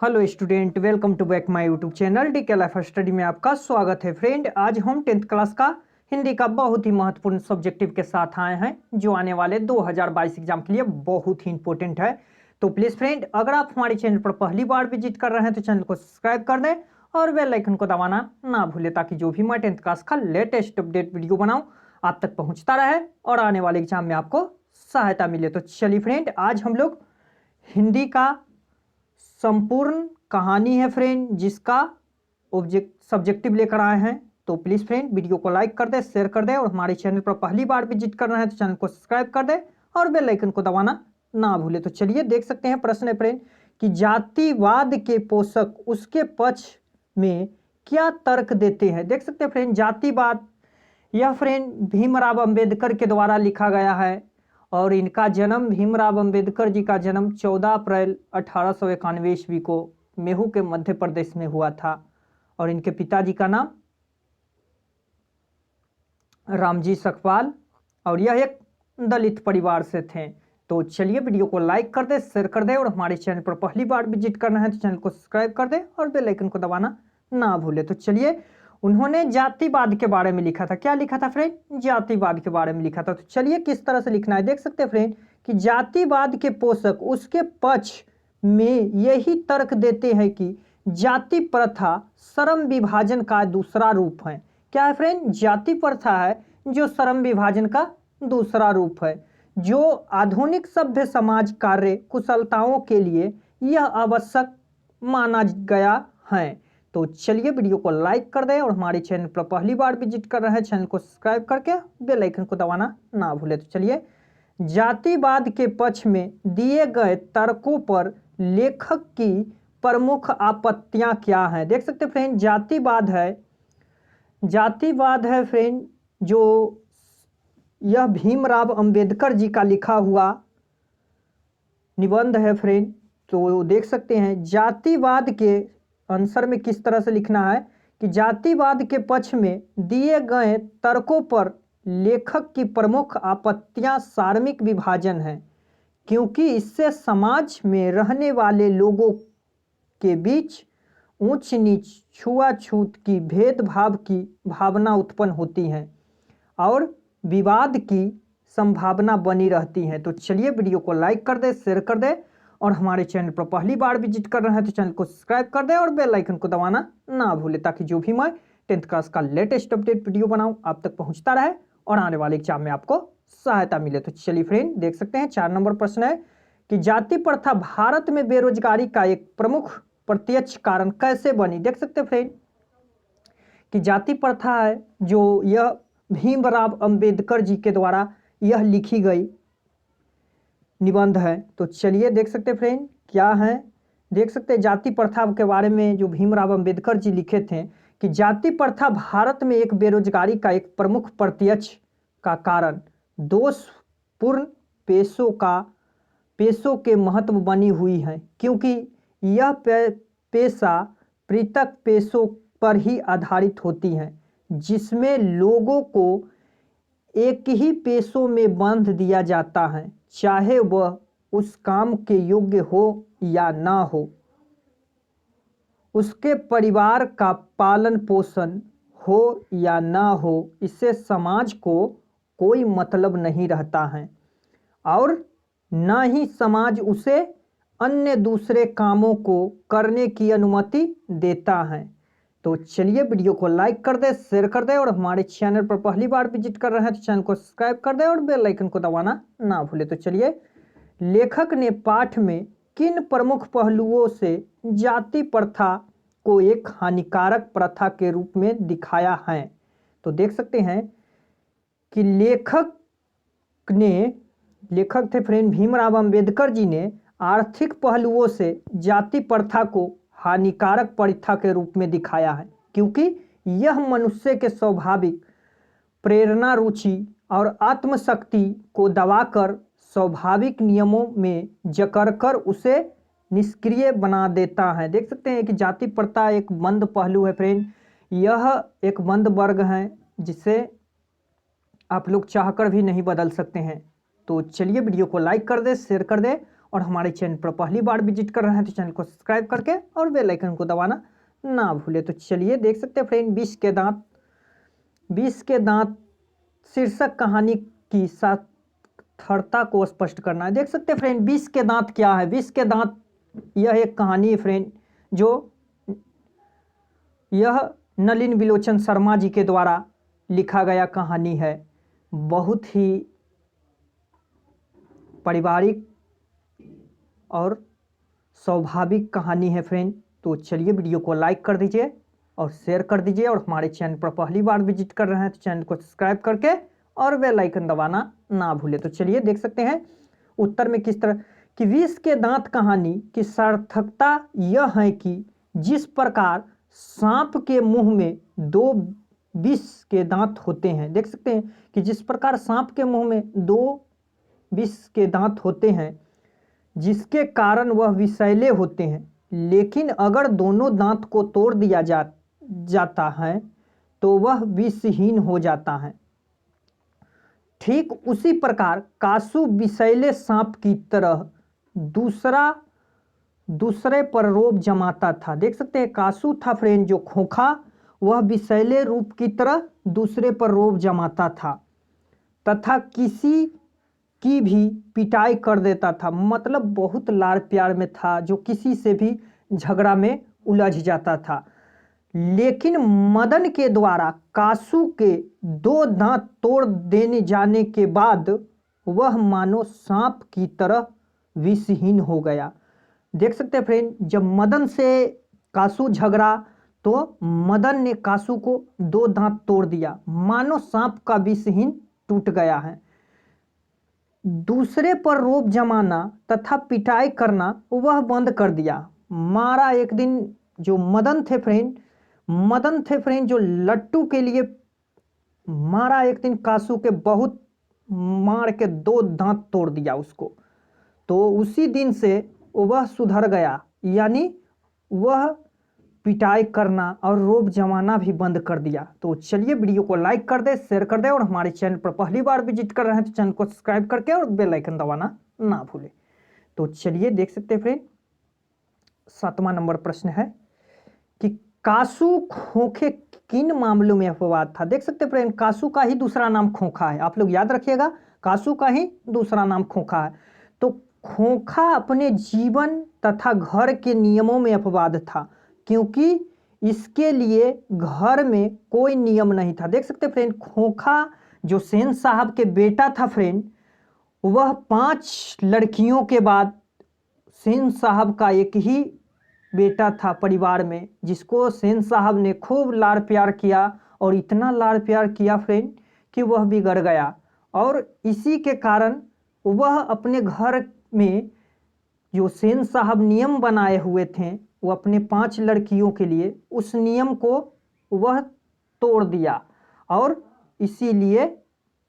Hello student, welcome to back my YouTube channel DK life study में आपका स्वागत है। फ्रेंड, आज हम 10th क्लास का हिंदी का बहुत ही महत्वपूर्ण सब्जेक्टिव के साथ आए हैं जो आने वाले 2022 एग्जाम के लिए बहुत ही इंपॉर्टेंट है। तो प्लीज़ फ्रेंड, अगर आप हमारे चैनल पर पहली बार विजिट कर रहे हैं तो चैनल को सब्सक्राइब कर दें और बेल आइकन को दबाना ना भूलें ताकि जो भी मैं 10th क्लास का लेटेस्ट अपडेट वीडियो बनाऊँ आप तक पहुँचता रहे और आने वाले एग्जाम में आपको सहायता मिले। तो चलिए फ्रेंड, आज हम लोग हिंदी का संपूर्ण कहानी है फ्रेंड जिसका सब्जेक्टिव लेकर आए हैं। तो प्लीज़ फ्रेंड, वीडियो को लाइक कर दे, शेयर कर दे और हमारे चैनल पर पहली बार विजिट कर रहे हैं तो चैनल को सब्सक्राइब कर दे और बेल आइकन को दबाना ना भूले। तो चलिए देख सकते हैं, प्रश्न है फ्रेंड कि जातिवाद के पोषक उसके पक्ष में क्या तर्क देते हैं। देख सकते हैं फ्रेंड, जातिवाद यह फ्रेंड भीमराव अंबेडकर के द्वारा लिखा गया है और इनका जन्म, भीमराव अंबेडकर जी का जन्म 14 अप्रैल 1891 ईस्वी को मेहू के मध्य प्रदेश में हुआ था और इनके पिताजी का नाम रामजी सकपाल और यह एक दलित परिवार से थे। तो चलिए वीडियो को लाइक कर दे, शेयर कर दे और हमारे चैनल पर पहली बार विजिट करना है तो चैनल को सब्सक्राइब कर दे और बेल आइकन को दबाना ना भूले। तो चलिए, उन्होंने जातिवाद के बारे में लिखा था। क्या लिखा था फ्रेंड? जातिवाद के बारे में लिखा था। तो चलिए किस तरह से लिखना है देख सकते हैं फ्रेंड कि जातिवाद के पोषक उसके पक्ष में यही तर्क देते हैं कि जाति प्रथा श्रम विभाजन का दूसरा रूप है। क्या है फ्रेंड? जाति प्रथा है जो श्रम विभाजन का दूसरा रूप है, जो आधुनिक सभ्य समाज कार्य कुशलताओं के लिए यह आवश्यक माना गया है। तो चलिए वीडियो को लाइक कर दें और हमारे चैनल पर पहली बार विजिट कर रहे हैं चैनल को सब्सक्राइब करके बेल आइकन को दबाना ना भूले। तो चलिए, जातिवाद के पक्ष में दिए गए तर्कों पर लेखक की प्रमुख आपत्तियां क्या हैं। देख सकते हैं फ्रेंड, जातिवाद है फ्रेंड जो यह भीमराव अंबेडकर जी का लिखा हुआ निबंध है फ्रेंड। तो देख सकते हैं जातिवाद के आंसर में किस तरह से लिखना है कि जातिवाद के पक्ष में दिए गए तर्कों पर लेखक की प्रमुख आपत्तियां सार्मिक विभाजन है, क्योंकि इससे समाज में रहने वाले लोगों के बीच ऊंच नीच, छुआछूत की, भेदभाव की भावना उत्पन्न होती है और विवाद की संभावना बनी रहती है। तो चलिए वीडियो को लाइक कर दे, शेयर कर दे और हमारे चैनल पर पहली बार विजिट कर रहे हैं तो चैनल को सब्सक्राइब कर दे और बेल आइकन को दबाना ना भूले ताकि जो भी मैं 10th क्लास का लेटेस्ट अपडेट वीडियो बनाऊं आप तक पहुंचता रहे और आने वाले एग्जाम में आपको सहायता मिले। तो चलिए फ्रेंड, देख सकते हैं 4 नंबर प्रश्न है कि जाति प्रथा भारत में बेरोजगारी का एक प्रमुख प्रत्यक्ष कारण कैसे बनी। देख सकते हैं फ्रेंड कि जाति प्रथा है जो यह भीमराव अंबेडकर जी के द्वारा यह लिखी गई निबंध है। तो चलिए देख सकते फ्रेंड क्या है, देख सकते जाति प्रथा के बारे में जो भीमराव अंबेडकर जी लिखे थे कि जाति प्रथा भारत में एक बेरोजगारी का एक प्रमुख प्रत्यक्ष का कारण दोषपूर्ण पेशों के महत्व बनी हुई है, क्योंकि यह पेशा पृथक पेशों पर ही आधारित होती है जिसमें लोगों को एक ही पेशों में बांध दिया जाता है, चाहे वह उस काम के योग्य हो या ना हो, उसके परिवार का पालन पोषण हो या ना हो, इससे समाज को कोई मतलब नहीं रहता है और न ही समाज उसे अन्य दूसरे कामों को करने की अनुमति देता है। तो चलिए वीडियो को लाइक कर दे, शेयर कर दे और हमारे चैनल पर पहली बार विजिट कर रहे हैं तो चैनल को सब्सक्राइब कर दे और बेल आइकन को दबाना ना भूले। तो चलिए, लेखक ने पाठ में किन प्रमुख पहलुओं से जाति प्रथा को एक हानिकारक प्रथा के रूप में दिखाया है। तो देख सकते हैं कि लेखक थे फ्रेंड भीमराव अंबेडकर जी ने आर्थिक पहलुओं से जाति प्रथा को हानिकारक प्रथा के रूप में दिखाया है, क्योंकि यह मनुष्य के स्वाभाविक प्रेरणा, रुचि और आत्मशक्ति को दबाकर स्वाभाविक नियमों में जकड़कर उसे निष्क्रिय बना देता है। देख सकते हैं कि जाति प्रथा एक बंद पहलू है फ्रेंड, यह एक बंद वर्ग है जिसे आप लोग चाहकर भी नहीं बदल सकते हैं। तो चलिए वीडियो को लाइक कर दे, शेयर कर दे और हमारे चैनल पर पहली बार विजिट कर रहे हैं तो चैनल को सब्सक्राइब करके और बेल आइकन को दबाना ना भूले। तो चलिए देख सकते हैं फ्रेंड, विष के दांत शीर्षक कहानी की सार्थकता को स्पष्ट करना है। देख सकते हैं फ्रेंड, विष के दांत क्या है। विष के दांत यह एक कहानी है फ्रेंड, जो यह नलिन विलोचन शर्मा जी के द्वारा लिखा गया कहानी है। बहुत ही पारिवारिक और स्वाभाविक कहानी है फ्रेंड। तो चलिए वीडियो को लाइक कर दीजिए और शेयर कर दीजिए, और हमारे चैनल पर पहली बार विजिट कर रहे हैं तो चैनल को सब्सक्राइब करके और बेल आइकन दबाना ना भूले। तो चलिए देख सकते हैं उत्तर में किस तरह कि विष के दांत कहानी की सार्थकता यह है कि जिस प्रकार सांप के मुंह में 2 विष के दांत होते हैं। देख सकते हैं कि जिस प्रकार सांप के मुंह में 2 विष के दांत होते हैं जिसके कारण वह विषैले होते हैं, लेकिन अगर दोनों दांत को तोड़ दिया जाता है तो वह विषहीन हो जाता है। ठीक उसी प्रकार कासू विषैले सांप की तरह दूसरे पर रोब जमाता था। देख सकते हैं कासू था फ्रेंड जो खोखा, वह विषैले रूप की तरह दूसरे पर रोब जमाता था तथा किसी की भी पिटाई कर देता था। मतलब बहुत लाड़ प्यार में था, जो किसी से भी झगड़ा में उलझ जाता था। लेकिन मदन के द्वारा कासू के 2 दांत तोड़ देने जाने के बाद वह मानो सांप की तरह विषहीन हो गया। देख सकते हैं फ्रेंड, जब मदन से कासू झगड़ा तो मदन ने कासू को 2 दांत तोड़ दिया, मानो सांप का विषहीन टूट गया है। दूसरे पर रोब जमाना तथा पिटाई करना वह बंद कर दिया। मारा एक दिन जो मदन थे फ्रेंड जो लट्टू के लिए मारा एक दिन कासू के, बहुत मार के 2 दांत तोड़ दिया उसको। तो उसी दिन से वह सुधर गया, यानी वह पिटाई करना और रोब जमाना भी बंद कर दिया। तो चलिए वीडियो को लाइक कर दे, शेयर कर दे, और हमारे चैनल पर पहली बार विजिट कर रहे हैं तो चैनल को सब्सक्राइब करके और बेल आइकन दबाना ना भूले। तो चलिए देख सकते हैं फ्रेंड, 7वां नंबर प्रश्न है कि कासू खोखे किन मामलों में अपवाद था। देख सकते हैं फ्रेंड, कासू का ही दूसरा नाम खोखा है। आप लोग याद रखिएगा, कासू का ही दूसरा नाम खोखा है। तो खोखा अपने जीवन तथा घर के नियमों में अपवाद था, क्योंकि इसके लिए घर में कोई नियम नहीं था। देख सकते फ्रेंड, खोखा जो सेन साहब के बेटा था फ्रेंड, वह 5 लड़कियों के बाद सेन साहब का एक ही बेटा था परिवार में, जिसको सेन साहब ने खूब लाड़ प्यार किया, और इतना लाड़ प्यार किया फ्रेंड कि वह बिगड़ गया। और इसी के कारण वह अपने घर में जो सेन साहब नियम बनाए हुए थे वो अपने 5 लड़कियों के लिए, उस नियम को वह तोड़ दिया, और इसीलिए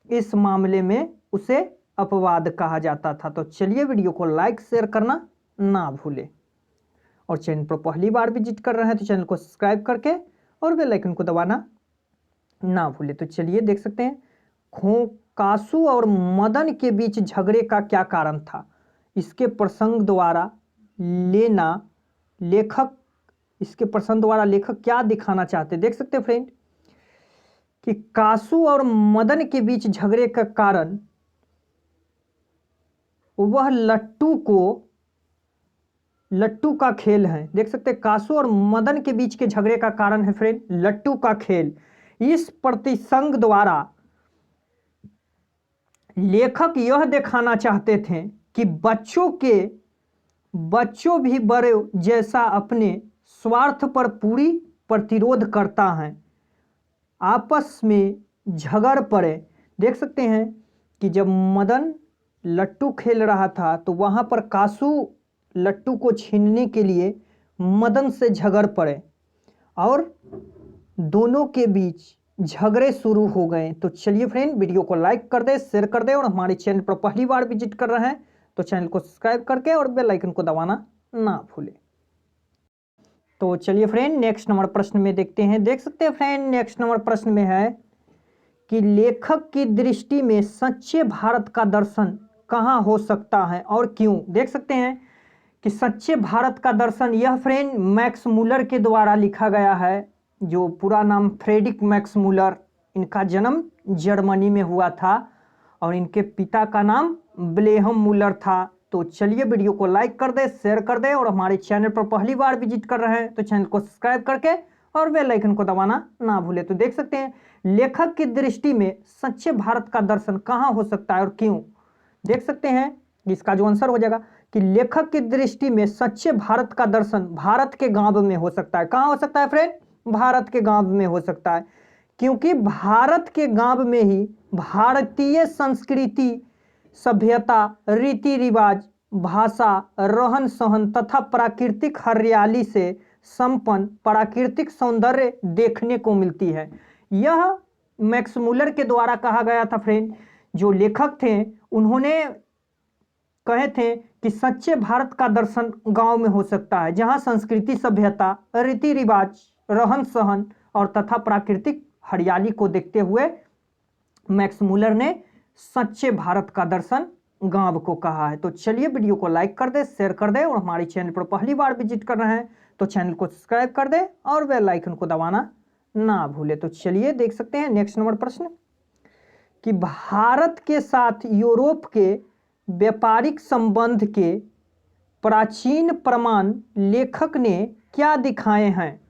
इस मामले में उसे अपवाद कहा जाता था। तो चलिए वीडियो को लाइक शेयर करना ना भूले, और चैनल पर पहली बार विजिट कर रहे हैं तो चैनल को सब्सक्राइब करके और बेल आइकन को दबाना ना भूले। तो चलिए देख सकते हैं कासू और मदन के बीच झगड़े का क्या कारण था। इसके प्रसंग द्वारा लेखक क्या दिखाना चाहते। देख सकते हैं फ्रेंड कि कासू और मदन के बीच झगड़े का कारण वह लट्टू का खेल है। देख सकते हैं कासू और मदन के बीच के झगड़े का कारण है फ्रेंड लट्टू का खेल। इस प्रतिसंग द्वारा लेखक यह दिखाना चाहते थे कि बच्चों भी बड़े जैसा अपने स्वार्थ पर पूरी प्रतिरोध करता है, आपस में झगड़ पड़े। देख सकते हैं कि जब मदन लट्टू खेल रहा था तो वहाँ पर कासू लट्टू को छीनने के लिए मदन से झगड़ पड़े, और दोनों के बीच झगड़े शुरू हो गए। तो चलिए फ्रेंड, वीडियो को लाइक कर दे, शेयर कर दे, और हमारे चैनल पर पहली बार विजिट कर रहे हैं तो चैनल को सब्सक्राइब करके और बेल आइकन को दबाना ना भूले। तो चलिए फ्रेंड, नेक्स्ट नंबर प्रश्न में देखते हैं। देख सकते हैं फ्रेंड, नेक्स्ट नंबर प्रश्न में है कि लेखक की दृष्टि में सच्चे भारत का दर्शन कहाँ हो सकता है और क्यों? देख सकते हैं कि सच्चे भारत का दर्शन, यह फ्रेंड मैक्स मूलर के द्वारा लिखा गया है, जो पूरा नाम फ्रेडरिक मैक्स मूलर। इनका जन्म जर्मनी में हुआ था और इनके पिता का नाम विल्हेम मूलर था। तो चलिए वीडियो को लाइक कर दे, शेयर कर दे, और हमारे चैनल पर पहली बार विजिट कर रहे हैं तो चैनल को सब्सक्राइब करके और बेल आइकन को दबाना ना भूले। तो देख सकते हैं लेखक की दृष्टि में सच्चे भारत का दर्शन कहाँ हो सकता है और क्यों? देख सकते हैं इसका जो आंसर हो जाएगा कि लेखक की दृष्टि में सच्चे भारत का दर्शन भारत के गांव में हो सकता है। कहाँ हो सकता है फ्रेंड? भारत के गांव में हो सकता है, क्योंकि भारत के गांव में ही भारतीय संस्कृति, सभ्यता, रीति रिवाज, भाषा, रहन सहन तथा प्राकृतिक हरियाली से संपन्न प्राकृतिक सौंदर्य देखने को मिलती है। यह मैक्स मूलर के द्वारा कहा गया था फ्रेंड। जो लेखक थे उन्होंने कहे थे कि सच्चे भारत का दर्शन गांव में हो सकता है, जहां संस्कृति, सभ्यता, रीति रिवाज, रहन सहन और तथा प्राकृतिक हरियाली को देखते हुए मैक्स मूलर ने सच्चे भारत का दर्शन गांव को कहा है। तो चलिए वीडियो को लाइक कर दे, शेयर कर दे, और हमारे चैनल पर पहली बार विजिट कर रहे हैं तो चैनल को सब्सक्राइब कर दे और बेल आइकन को दबाना ना भूले। तो चलिए देख सकते हैं नेक्स्ट नंबर प्रश्न कि भारत के साथ यूरोप के व्यापारिक संबंध के प्राचीन प्रमाण लेखक ने क्या दिखाए हैं?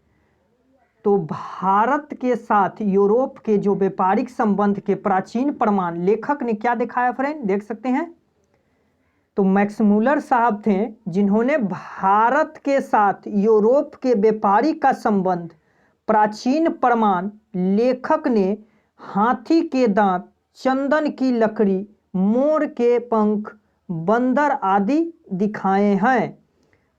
तो भारत के साथ यूरोप के जो व्यापारिक संबंध के प्राचीन प्रमाण लेखक ने क्या दिखाया फ्रेंड? देख सकते हैं तो मैक्स मूलर साहब थे जिन्होंने भारत के साथ यूरोप के व्यापारी का संबंध प्राचीन प्रमाण लेखक ने हाथी के दांत, चंदन की लकड़ी, मोर के पंख, बंदर आदि दिखाए हैं।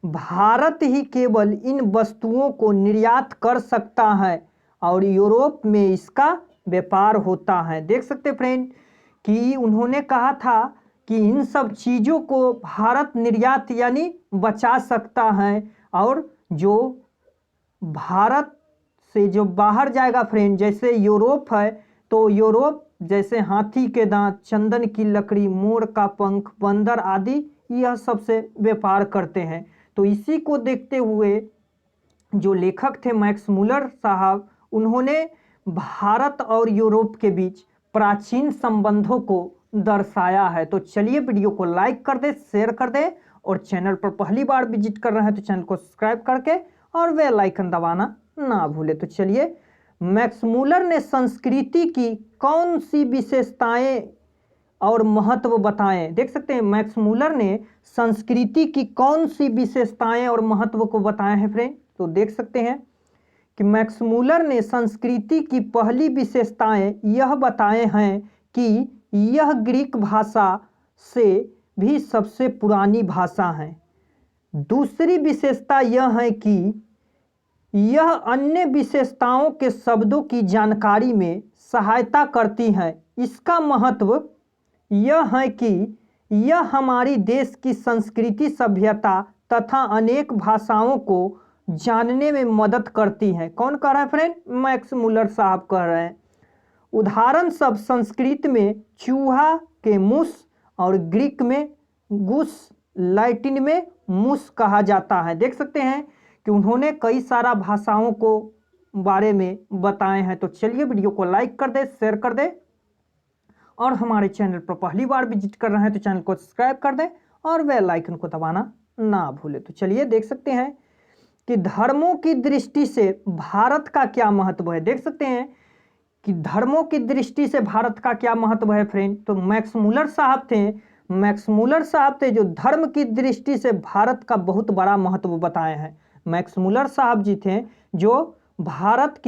भारत ही केवल इन वस्तुओं को निर्यात कर सकता है और यूरोप में इसका व्यापार होता है। देख सकते फ्रेंड कि उन्होंने कहा था कि इन सब चीज़ों को भारत निर्यात यानी बचा सकता है, और जो भारत से जो बाहर जाएगा फ्रेंड, जैसे यूरोप है तो यूरोप जैसे हाथी के दांत, चंदन की लकड़ी, मोर का पंख, बंदर आदि यह सबसे व्यापार करते हैं। तो इसी को देखते हुए जो लेखक थे मैक्स मूलर साहब, उन्होंने भारत और यूरोप के बीच प्राचीन संबंधों को दर्शाया है। तो चलिए वीडियो को लाइक कर दे, शेयर कर दे, और चैनल पर पहली बार विजिट कर रहे हैं तो चैनल को सब्सक्राइब करके और बेल आइकन दबाना ना भूले। तो चलिए मैक्स मूलर ने संस्कृति की कौन सी विशेषताएं और महत्व बताएं? देख सकते हैं मैक्स मूलर ने संस्कृति की कौन सी विशेषताएं और महत्व को बताए हैं फ्रेंड? तो देख सकते हैं कि मैक्स मूलर ने संस्कृति की पहली विशेषताएं यह बताए हैं कि यह ग्रीक भाषा से भी सबसे पुरानी भाषा है। दूसरी विशेषता यह है कि यह अन्य विशेषताओं के शब्दों की जानकारी में सहायता करती है। इसका महत्व यह है कि यह हमारी देश की संस्कृति, सभ्यता तथा अनेक भाषाओं को जानने में मदद करती है। कौन कह रहा है फ्रेंड? मैक्स मूलर साहब कह रहे हैं। उदाहरण सब संस्कृत में चूहा के मूस और ग्रीक में गुस, लैटिन में मूस कहा जाता है। देख सकते हैं कि उन्होंने कई सारा भाषाओं को बारे में बताए हैं। तो चलिए वीडियो को लाइक कर दे, शेयर कर दे, और हमारे चैनल पर पहली बार विजिट कर रहे हैं तो चैनल को सब्सक्राइब कर दें और बेल आइकन को दबाना ना भूले। तो चलिए देख सकते हैं कि धर्मों की दृष्टि से भारत का क्या महत्व है। देख सकते हैं कि धर्मों की दृष्टि से भारत का क्या महत्व है फ्रेंड? तो मैक्स मूलर साहब थे, मैक्स मूलर साहब थे जो धर्म की दृष्टि से भारत का बहुत बड़ा महत्व बताए हैं। मैक्स मूलर साहब जी थे जो भारत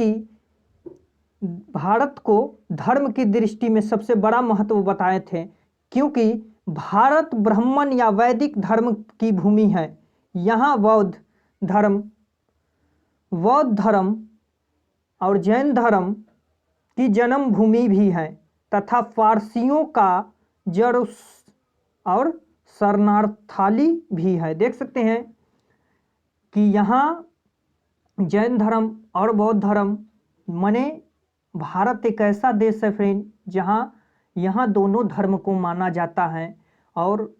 को धर्म की दृष्टि में सबसे बड़ा महत्व बताए थे, क्योंकि भारत ब्राह्मण या वैदिक धर्म की भूमि है। यहाँ बौद्ध धर्म और जैन धर्म की जन्म भूमि भी है तथा फारसियों का जड़ और शरणार्थी भी है। देख सकते हैं कि यहाँ जैन धर्म और बौद्ध धर्म, माने भारत एक ऐसा देश है फ्रेंड जहाँ यहाँ दोनों धर्म को माना जाता है और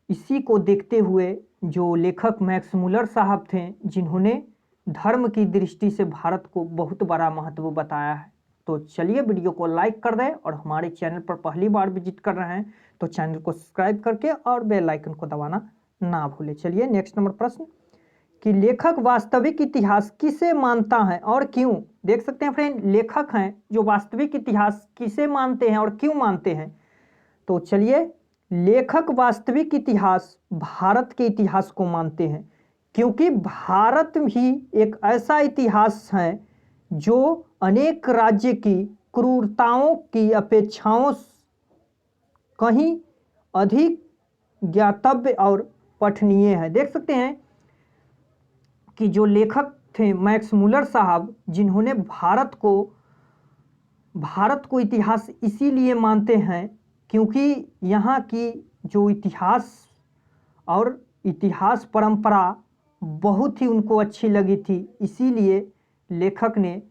इसी को देखते हुए जो लेखक मैक्स मुलर साहब थे, जिन्होंने धर्म की दृष्टि से भारत को बहुत बड़ा महत्व बताया है। तो चलिए वीडियो को लाइक कर दें, और हमारे चैनल पर पहली बार विजिट कर रहे हैं तो चैनल को सब्सक्राइब करके और बेल आइकन को दबाना ना भूलें। चलिए नेक्स्ट नंबर प्रश्न कि लेखक वास्तविक इतिहास किसे मानता है और क्यों। देख सकते हैं फ्रेंड, लेखक हैं जो वास्तविक इतिहास किसे मानते हैं और क्यों मानते हैं। तो चलिए, लेखक वास्तविक इतिहास भारत के इतिहास को मानते हैं, क्योंकि भारत ही एक ऐसा इतिहास है जो अनेक राज्य की क्रूरताओं की अपेक्षाओं कहीं अधिक ज्ञातव्य और पठनीय है। देख सकते हैं कि जो लेखक थे मैक्स मुलर साहब, जिन्होंने भारत को इतिहास इसीलिए मानते हैं क्योंकि यहाँ की जो इतिहास और इतिहास परंपरा बहुत ही उनको अच्छी लगी थी, इसीलिए लेखक ने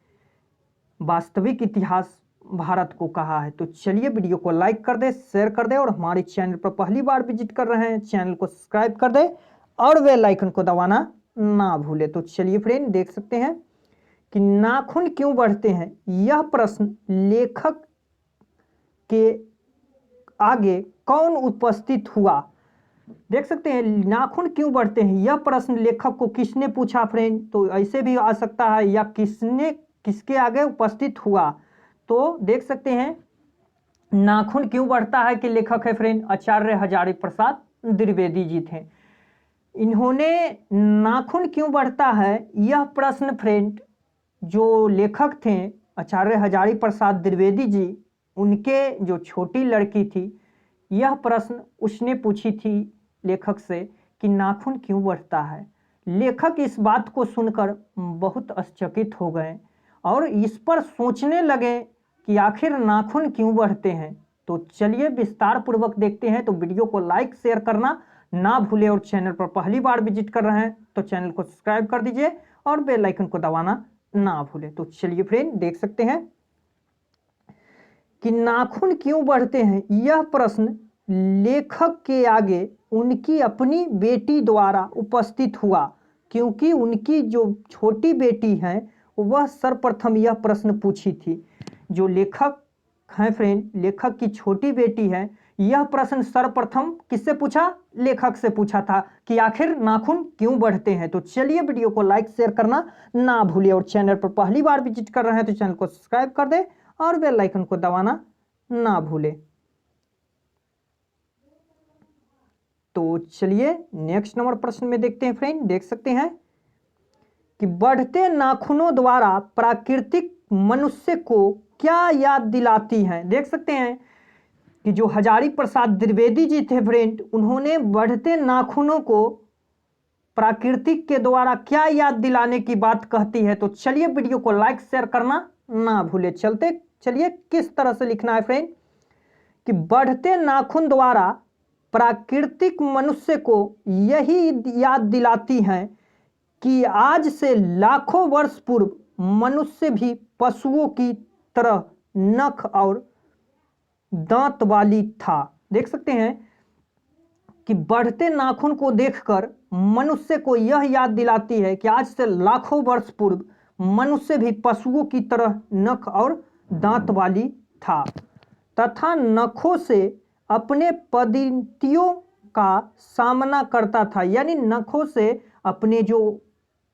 वास्तविक इतिहास भारत को कहा है। तो चलिए वीडियो को लाइक कर दे, शेयर कर दे, और हमारे चैनल पर पहली बार विजिट कर रहे हैं चैनल को सब्सक्राइब कर दे और बेल आइकन को दबाना ना भूले। तो चलिए फ्रेंड, देख सकते हैं कि नाखून क्यों बढ़ते हैं, यह प्रश्न लेखक के आगे कौन उपस्थित हुआ। देख सकते हैं, नाखून क्यों बढ़ते हैं, यह प्रश्न लेखक को किसने पूछा फ्रेंड। तो ऐसे भी आ सकता है, या किसके आगे उपस्थित हुआ। तो देख सकते हैं, नाखून क्यों बढ़ता है कि लेखक है फ्रेंड आचार्य हजारी प्रसाद द्विवेदी जी थे। इन्होंने नाखून क्यों बढ़ता है यह प्रश्न फ्रेंड जो लेखक थे आचार्य हजारी प्रसाद द्विवेदी जी, उनके जो छोटी लड़की थी, यह प्रश्न उसने पूछी थी लेखक से कि नाखून क्यों बढ़ता है। लेखक इस बात को सुनकर बहुत आश्चर्यचकित हो गए और इस पर सोचने लगे कि आखिर नाखून क्यों बढ़ते हैं। तो चलिए विस्तार पूर्वक देखते हैं। तो वीडियो को लाइक शेयर करना ना भूले, और चैनल पर पहली बार विजिट कर रहे हैं तो चैनल को सब्सक्राइब कर दीजिए और बेल आइकन को दबाना ना भूले। तो चलिए फ्रेंड, देख सकते हैं कि नाखून क्यों बढ़ते हैं, यह प्रश्न लेखक के आगे उनकी अपनी बेटी द्वारा उपस्थित हुआ, क्योंकि उनकी जो छोटी बेटी है वह सर्वप्रथम यह प्रश्न पूछी थी। जो लेखक हैं फ्रेंड, लेखक की छोटी बेटी है, यह प्रश्न सर्वप्रथम किससे पूछा, लेखक से पूछा था कि आखिर नाखून क्यों बढ़ते हैं। तो चलिए वीडियो को लाइक शेयर करना ना भूलिए, और चैनल पर पहली बार विजिट कर रहे हैं तो चैनल को सब्सक्राइब कर दे और बेल आइकन को दबाना ना भूले। तो चलिए नेक्स्ट नंबर प्रश्न में देखते हैं फ्रेंड। देख सकते हैं कि बढ़ते नाखूनों द्वारा प्राकृतिक मनुष्य को क्या याद दिलाती हैं। देख सकते हैं कि जो हजारी प्रसाद द्विवेदी जी थे फ्रेंड, उन्होंने बढ़ते नाखूनों को प्राकृतिक के द्वारा क्या याद दिलाने की बात कहती है। तो चलिए वीडियो को लाइक शेयर करना ना भूले। चलिए किस तरह से लिखना है फ्रेंड कि बढ़ते नाखून द्वारा प्राकृतिक मनुष्य को यही याद दिलाती हैं कि आज से लाखों वर्ष पूर्व मनुष्य भी पशुओं की तरह नख और दांत वाली था। देख सकते हैं कि बढ़ते नाखून को देखकर मनुष्य को यह याद दिलाती है कि आज से लाखों वर्ष पूर्व मनुष्य भी पशुओं की तरह नख और दांत वाली था तथा नखों से अपने पद्धतियों का सामना करता था, यानी नखों से अपने जो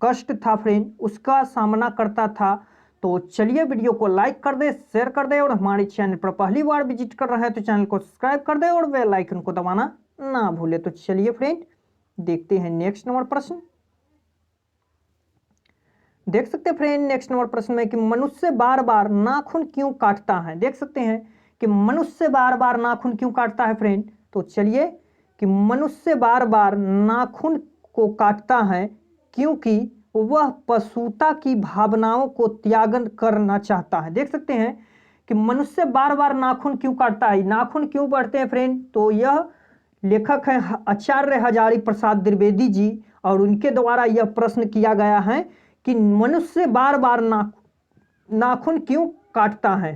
कष्ट था फ्रेंड उसका सामना करता था। तो चलिए वीडियो को लाइक कर दे, शेयर कर दे, और हमारे चैनल पर पहली बार विजिट कर रहे हैं तो चैनल को सब्सक्राइब कर दे और बेल आइकन को दबाना ना भूले। तो चलिए फ्रेंड, देखते हैं नेक्स्ट नंबर प्रश्न। देख सकते हैं फ्रेंड नेक्स्ट नंबर प्रश्न में कि मनुष्य बार बार नाखून क्यों काटता है। देख सकते हैं कि मनुष्य बार बार नाखून क्यों काटता है फ्रेंड। तो चलिए कि मनुष्य बार बार नाखून को काटता है क्योंकि वह पशुता की भावनाओं को त्याग करना चाहता है। देख सकते हैं कि मनुष्य बार बार नाखून क्यों काटता है, नाखून क्यों बढ़ते हैं फ्रेंड। तो यह लेखक हैं आचार्य हजारी प्रसाद द्विवेदी जी, और उनके द्वारा यह प्रश्न किया गया है कि मनुष्य बार बार नाखून क्यों काटता है।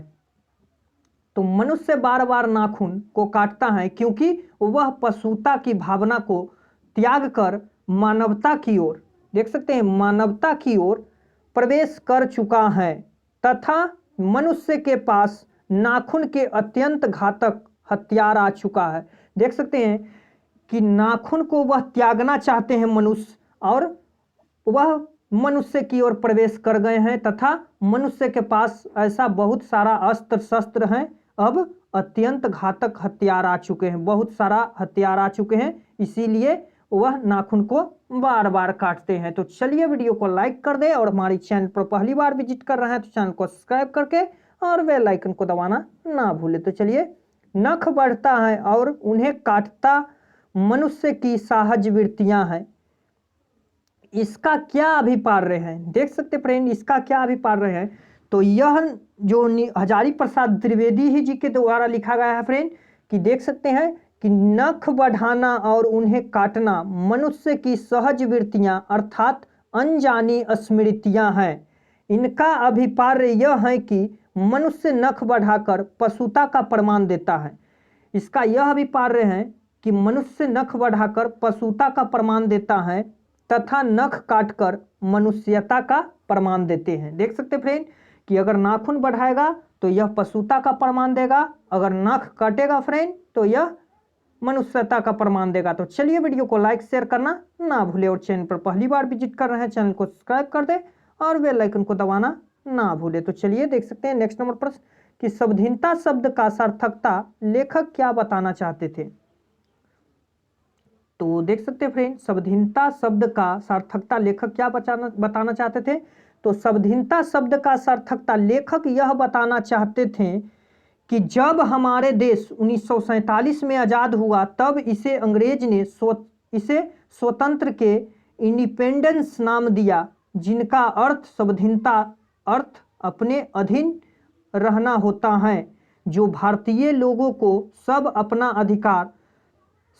तो मनुष्य बार बार नाखून को काटता है क्योंकि वह पशुता की भावना को त्याग कर मानवता की ओर, देख सकते हैं, मानवता की ओर प्रवेश कर चुका है तथा मनुष्य के पास नाखून के अत्यंत घातक हथियार आ चुका है। देख सकते हैं कि नाखून को वह त्यागना चाहते हैं मनुष्य, और वह मनुष्य की ओर प्रवेश कर गए हैं तथा मनुष्य के पास ऐसा बहुत सारा अस्त्र शस्त्र हैं, अब अत्यंत घातक हथियार आ चुके हैं, बहुत सारा हथियार आ चुके हैं, इसीलिए वह नाखून को बार बार काटते हैं। तो चलिए वीडियो को लाइक कर दे, और हमारी चैनल पर पहली बार विजिट कर रहे हैं तो चैनल को सब्सक्राइब करके और बेल आइकन को दबाना ना भूले। तो चलिए, नख बढ़ता है और उन्हें काटता मनुष्य की सहज वृत्तियां हैं, इसका क्या अभिप्राय है? देख सकते फ्रेंड, इसका क्या अभिप्राय है? तो यह जो हजारी प्रसाद त्रिवेदी ही जी के द्वारा लिखा गया है फ्रेंड, कि देख सकते हैं कि नख बढ़ाना और उन्हें काटना मनुष्य की सहज वृत्तियां अर्थात अनजानी स्मृतियां हैं। इनका अभिप्राय यह है कि मनुष्य नख बढ़ाकर पशुता का प्रमाण देता है। इसका यह अभिप्राय है कि मनुष्य नख बढ़ाकर पशुता का प्रमाण देता है तथा नख काटकर मनुष्यता का प्रमाण देते हैं। देख सकते फ्रेंड कि अगर नाखून बढ़ाएगा तो यह पशुता का प्रमाण देगा, अगर नख काटेगा फ्रेंड तो यह मनुष्यता का प्रमाण देगा। तो चलिए वीडियो को लाइक शेयर करना ना भूले, और चैनल पर पहली बार विजिट कर रहे हैं चैनल को सब्सक्राइब कर दे और बेल आइकन को दबाना ना भूले। तो चलिए देख सकते हैं नेक्स्ट नंबर प्रश्न कि स्वाधीनता शब्द का सार्थकता लेखक क्या बताना चाहते थे? तो देख सकते हैं फ्रेंड, स्वाधीनता शब्द का सार्थकता लेखक क्या बताना चाहते थे? तो स्वाधीनता शब्द का सार्थकता लेखक यह बताना चाहते थे कि जब हमारे देश 1947 में आज़ाद हुआ तब इसे अंग्रेज ने इसे स्वतंत्र के इंडिपेंडेंस नाम दिया, जिनका अर्थ स्वाधीनता अर्थ अपने अधीन रहना होता है, जो भारतीय लोगों को सब अपना अधिकार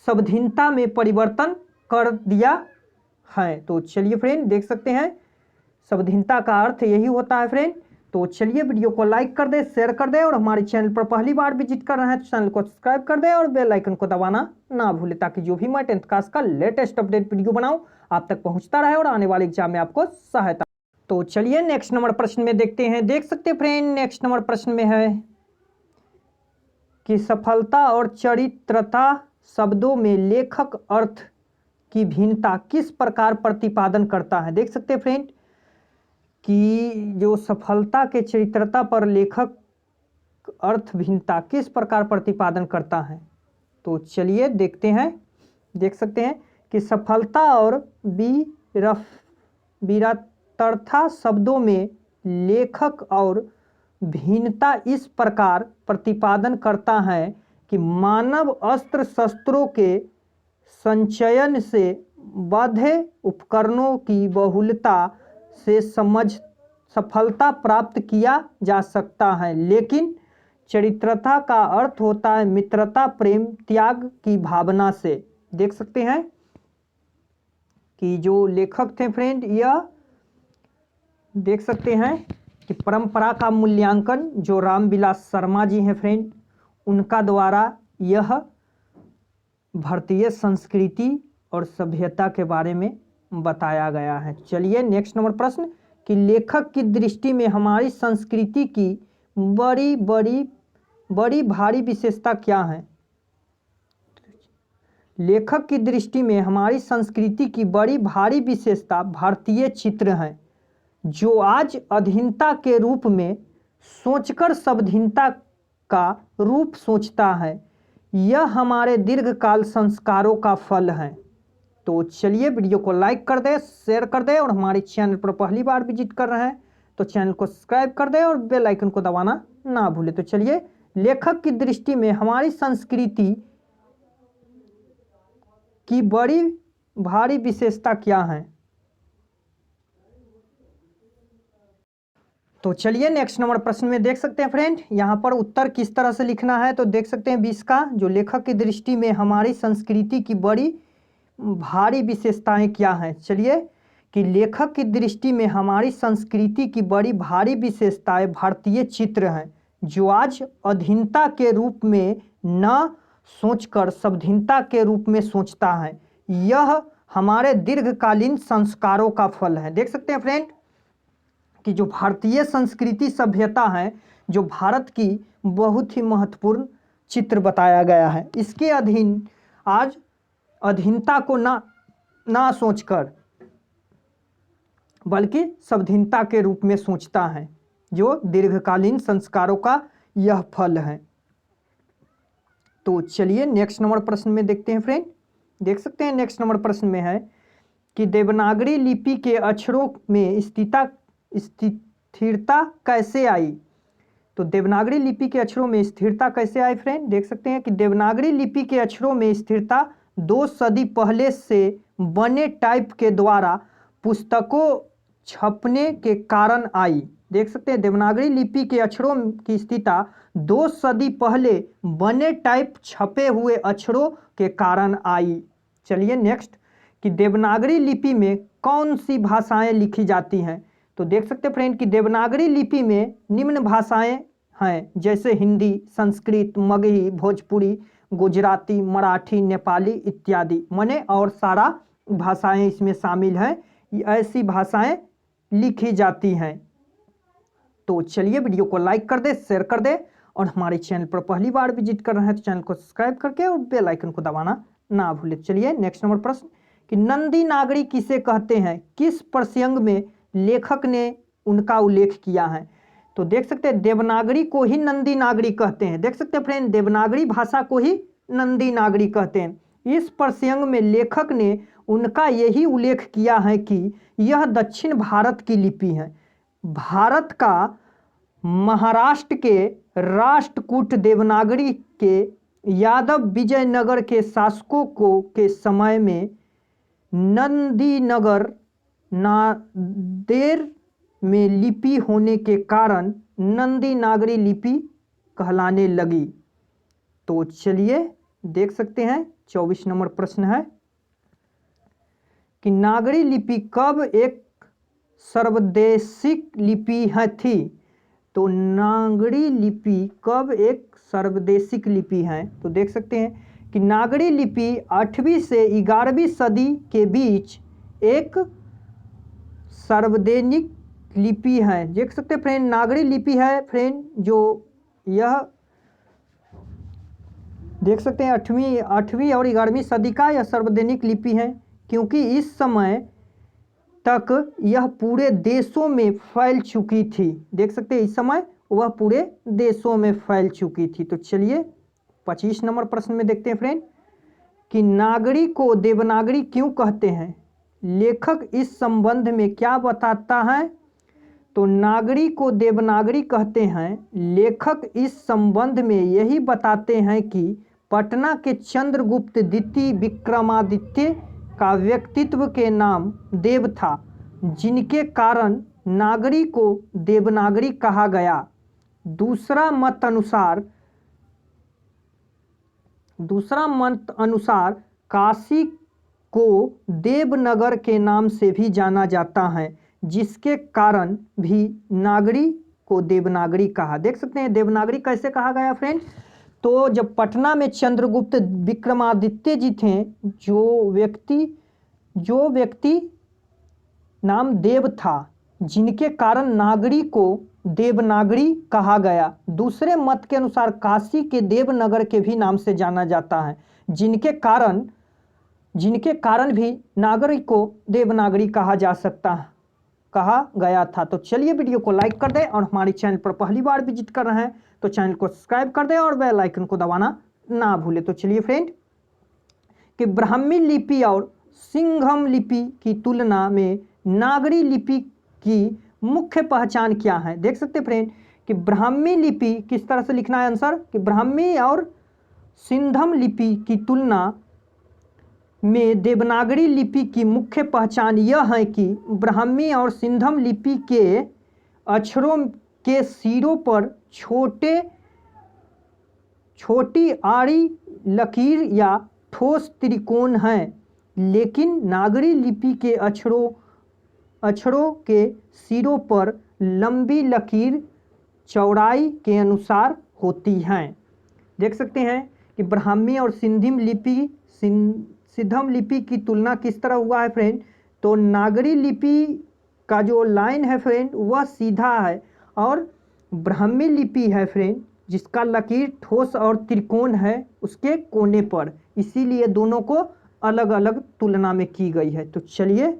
स्वाधीनता में परिवर्तन कर दिया है। तो चलिए फ्रेंड देख सकते हैं स्वाधीनता का अर्थ यही होता है फ्रेंड। तो चलिए वीडियो को लाइक कर दे, शेयर कर दे, और हमारे चैनल पर पहली बार विजिट कर रहे हैं तो चैनल को सब्सक्राइब कर दे और बेल आइकन को दबाना ना भूले, ताकि जो भी मैं 10th क्लास का लेटेस्ट अपडेट वीडियो बनाऊं आप तक पहुंचता रहे और आने वाले एग्जाम में आपको सहायता। तो चलिए नेक्स्ट नंबर प्रश्न में देखते हैं। देख सकते फ्रेंड नेक्स्ट नंबर प्रश्न में है कि सफलता और चरित्रता शब्दों में लेखक अर्थ की भिन्नता किस प्रकार प्रतिपादन करता है? देख सकते फ्रेंड कि जो सफलता के चरित्रता पर लेखक अर्थ भिन्नता किस प्रकार प्रतिपादन करता है, तो चलिए देखते हैं। देख सकते हैं कि सफलता और वीरता शब्दों में लेखक और भिन्नता इस प्रकार प्रतिपादन करता है कि मानव अस्त्र शस्त्रों के संचयन से बाध्य उपकरणों की बहुलता से सफलता प्राप्त किया जा सकता है, लेकिन चरित्रता का अर्थ होता है मित्रता, प्रेम, त्याग की भावना से। देख सकते हैं कि जो लेखक थे फ्रेंड, यह देख सकते हैं कि परंपरा का मूल्यांकन जो रामविलास शर्मा जी हैं फ्रेंड, उनका द्वारा यह भारतीय संस्कृति और सभ्यता के बारे में बताया गया है। चलिए नेक्स्ट नंबर प्रश्न कि लेखक की दृष्टि में हमारी संस्कृति की बड़ी भारी विशेषता क्या है? लेखक की दृष्टि में हमारी संस्कृति की बड़ी भारी विशेषता भारतीय चित्र है, जो आज अधीनता के रूप में सोचकर स्वाधीनता का रूप सोचता है। यह हमारे दीर्घकाल संस्कारों का फल है। तो चलिए वीडियो को लाइक कर दे, शेयर कर दे, और हमारे चैनल पर पहली बार विजिट कर रहे हैं तो चैनल को सब्सक्राइब कर दे और बेल आइकन को दबाना ना भूले। तो चलिए, लेखक की दृष्टि में हमारी संस्कृति की बड़ी भारी विशेषता क्या है? तो चलिए नेक्स्ट नंबर प्रश्न में देख सकते हैं फ्रेंड, यहाँ पर उत्तर किस तरह से लिखना है। तो देख सकते हैं 20 का, जो लेखक की दृष्टि में हमारी संस्कृति की बड़ी भारी विशेषताएं क्या हैं। चलिए कि लेखक की दृष्टि में हमारी संस्कृति की बड़ी भारी विशेषताएं भारतीय चित्र हैं, जो आज अधीनता के रूप में न सोचकर सभ्यता के रूप में सोचता है। यह हमारे दीर्घकालीन संस्कारों का फल है। देख सकते हैं फ्रेंड कि जो भारतीय संस्कृति सभ्यता है, जो भारत की बहुत ही महत्वपूर्ण चित्र बताया गया है। इसके अधीन आज अधीनता को ना सोचकर बल्कि सभ्यता के रूप में सोचता है, जो दीर्घकालीन संस्कारों का यह फल है। तो चलिए नेक्स्ट नंबर प्रश्न में देखते हैं फ्रेंड। देख सकते हैं नेक्स्ट नंबर प्रश्न में है कि देवनागरी लिपि के अक्षरों में स्थिरता कैसे आई। तो देवनागरी लिपि के अक्षरों में स्थिरता कैसे आई फ्रेंड। देख सकते हैं कि देवनागरी लिपि के अक्षरों में स्थिरता 2 सदी पहले से बने टाइप के द्वारा पुस्तकों छपने के कारण आई। देख सकते हैं देवनागरी लिपि के अक्षरों की स्थिरता 2 सदी पहले बने टाइप छपे हुए अक्षरों के कारण आई। चलिए नेक्स्ट कि देवनागरी लिपि में कौन सी भाषाएं लिखी जाती हैं। तो देख सकते हैं फ्रेंड कि देवनागरी लिपि में निम्न भाषाएं हैं, जैसे हिंदी, संस्कृत, मगही, भोजपुरी, गुजराती, मराठी, नेपाली इत्यादि। माने और सारा भाषाएं इसमें शामिल हैं। ऐसी भाषाएं लिखी जाती हैं। तो चलिए वीडियो को लाइक कर दे, शेयर कर दे, और हमारे चैनल पर पहली बार विजिट कर रहे हैं तो चैनल को सब्सक्राइब करके और बेल आइकन को दबाना ना भूले। चलिए नेक्स्ट नंबर प्रश्न कि नंदी नागरी किसे कहते हैं, किस प्रसंग में लेखक ने उनका उल्लेख किया है। तो देख सकते हैं देवनागरी को ही नंदी नागरी कहते हैं। देख सकते हैं फ्रेंड देवनागरी भाषा को ही नंदी नागरी कहते हैं। इस प्रसंग में लेखक ने उनका यही उल्लेख किया है कि यह दक्षिण भारत की लिपि है। भारत का महाराष्ट्र के राष्ट्रकूट देवनागरी के यादव विजयनगर के शासकों को के समय में नंदीनगर नादेर में लिपि होने के कारण नंदी नागरी लिपि कहलाने लगी। तो चलिए देख सकते हैं 24 नंबर प्रश्न है कि नागरी लिपि कब एक सर्वदेशिक लिपि है थी। तो नागरी लिपि कब एक सर्वदेशिक लिपि है। तो देख सकते हैं कि नागरी लिपि 8वीं से 11वीं सदी के बीच एक सार्वजनिक लिपि है। देख सकते हैं फ्रेंड नागरी लिपि है फ्रेंड, जो यह देख सकते हैं 8वीं और 11वीं सदी का यह सार्वजनिक लिपि है, क्योंकि इस समय तक यह पूरे देशों में फैल चुकी थी। देख सकते हैं इस समय वह पूरे देशों में फैल चुकी थी। तो चलिए 25 नंबर प्रश्न में देखते हैं फ्रेंड कि नागरी को देवनागरी क्यों कहते हैं, लेखक इस संबंध में क्या बताता है। तो नागरी को देवनागरी कहते हैं, लेखक इस संबंध में यही बताते हैं कि पटना के चंद्रगुप्त द्वितीय विक्रमादित्य का व्यक्तित्व के नाम देव था, जिनके कारण नागरी को देवनागरी कहा गया। दूसरा मत अनुसार काशी को देवनगर के नाम से भी जाना जाता है, जिसके कारण भी नागरी को देवनागरी कहा। देख सकते हैं देवनागरी कैसे कहा गया फ्रेंड। तो जब पटना में चंद्रगुप्त विक्रमादित्य जी थे, जो व्यक्ति नाम देव था, जिनके कारण नागरी को देवनागरी कहा गया। दूसरे मत के अनुसार काशी के देवनगर के भी नाम से जाना जाता है, जिनके कारण भी नागरी को देवनागरी कहा गया था। तो चलिए वीडियो को लाइक कर दें, और हमारे चैनल पर पहली बार विजिट कर रहे हैं तो चैनल को सब्सक्राइब कर दें और बेल आइकन को दबाना ना भूलें। तो चलिए फ्रेंड कि ब्राह्मी लिपि और सिंघम लिपि की तुलना में नागरी लिपि की मुख्य पहचान क्या है। देख सकते फ्रेंड कि ब्राह्मी लिपि किस तरह से लिखना है आंसर कि ब्राह्मी और सिंधम लिपि की तुलना में देवनागरी लिपि की मुख्य पहचान यह है कि ब्राह्मी और सिंधम लिपि के अक्षरों के सिरों पर छोटी आड़ी लकीर या ठोस त्रिकोण हैं, लेकिन नागरी लिपि के अक्षरों के सिरों पर लंबी लकीर, चौड़ाई के अनुसार होती हैं। देख सकते हैं कि ब्राह्मी और सिंधम लिपि की तुलना किस तरह हुआ है फ्रेंड। तो नागरी लिपि का जो लाइन है फ्रेंड वह सीधा है, और ब्राह्मी लिपि है फ्रेंड जिसका लकीर ठोस और त्रिकोण है उसके कोने पर, इसीलिए दोनों को अलग अलग तुलना में की गई है। तो चलिए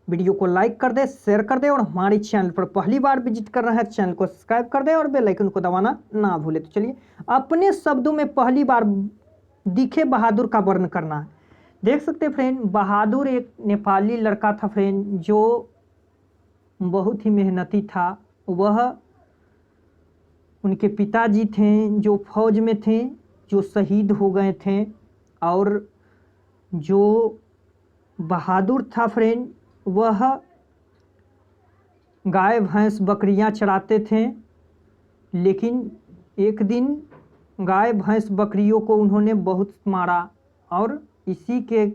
वीडियो को लाइक कर दे, शेयर कर दे, और हमारे चैनल पर पहली बार विजिट कर रहे हैं चैनल को सब्सक्राइब कर दे और बेल आइकन को दबाना ना भूले। तो चलिए अपने शब्दों में पहली बार दिखे बहादुर का वर्णन करना है। देख सकते हैं फ्रेंड, बहादुर एक नेपाली लड़का था फ्रेंड जो बहुत ही मेहनती था। वह उनके पिताजी थे जो फौज में थे, जो शहीद हो गए थे, और जो बहादुर था फ्रेंड वह गाय भैंस बकरियां चराते थे। लेकिन एक दिन गाय भैंस बकरियों को उन्होंने बहुत मारा, और इसी के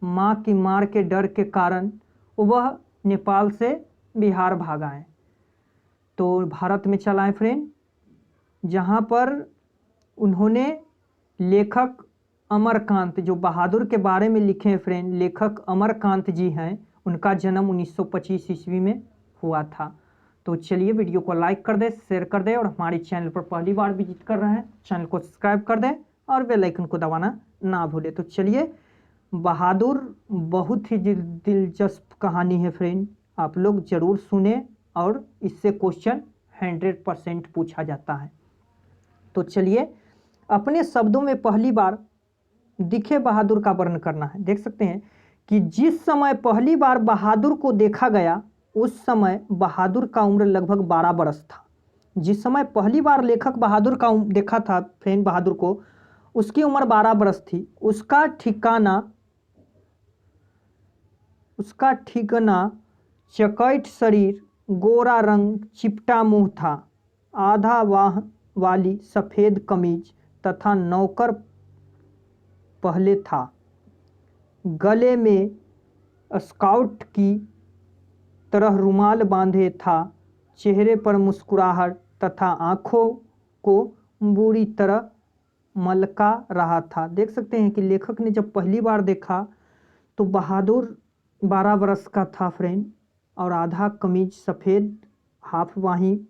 माँ की मार के डर के कारण वह नेपाल से बिहार भाग आए, तो भारत में चला है फ्रेंड, जहाँ पर उन्होंने लेखक अमरकांत, जो बहादुर के बारे में लिखे हैं फ्रेंड, लेखक अमरकांत जी हैं, उनका जन्म 1925 ईस्वी में हुआ था। तो चलिए वीडियो को लाइक कर दे, शेयर कर दे, और हमारे चैनल पर पहली बार विजिट कर रहे हैं चैनल को सब्सक्राइब कर दे और बेल आइकन को दबाना ना भूले। तो चलिए, बहादुर बहुत ही दिलचस्प कहानी है फ्रेंड, आप लोग ज़रूर सुने, और इससे क्वेश्चन 100% पूछा जाता है। तो चलिए अपने शब्दों में पहली बार दिखे बहादुर का वर्णन करना है। देख सकते हैं कि जिस समय पहली बार बहादुर को देखा गया उस समय बहादुर का उम्र लगभग 12 वर्ष था। जिस समय पहली बार लेखक बहादुर का देखा था फ्रेंड बहादुर को, उसकी उम्र 12 वर्ष थी। उसका ठिकाना चकैत शरीर, गोरा रंग, चिपटा मुंह था, आधा वाह वाली सफ़ेद कमीज तथा नौकर पहले था। गले में स्काउट की तरह रुमाल बांधे था। चेहरे पर मुस्कुराहट तथा आँखों को बुरी तरह मलका रहा था। देख सकते हैं कि लेखक ने जब पहली बार देखा तो बहादुर 12 वर्ष का था फ्रेंड, और आधा कमीज सफ़ेद हाफ बाही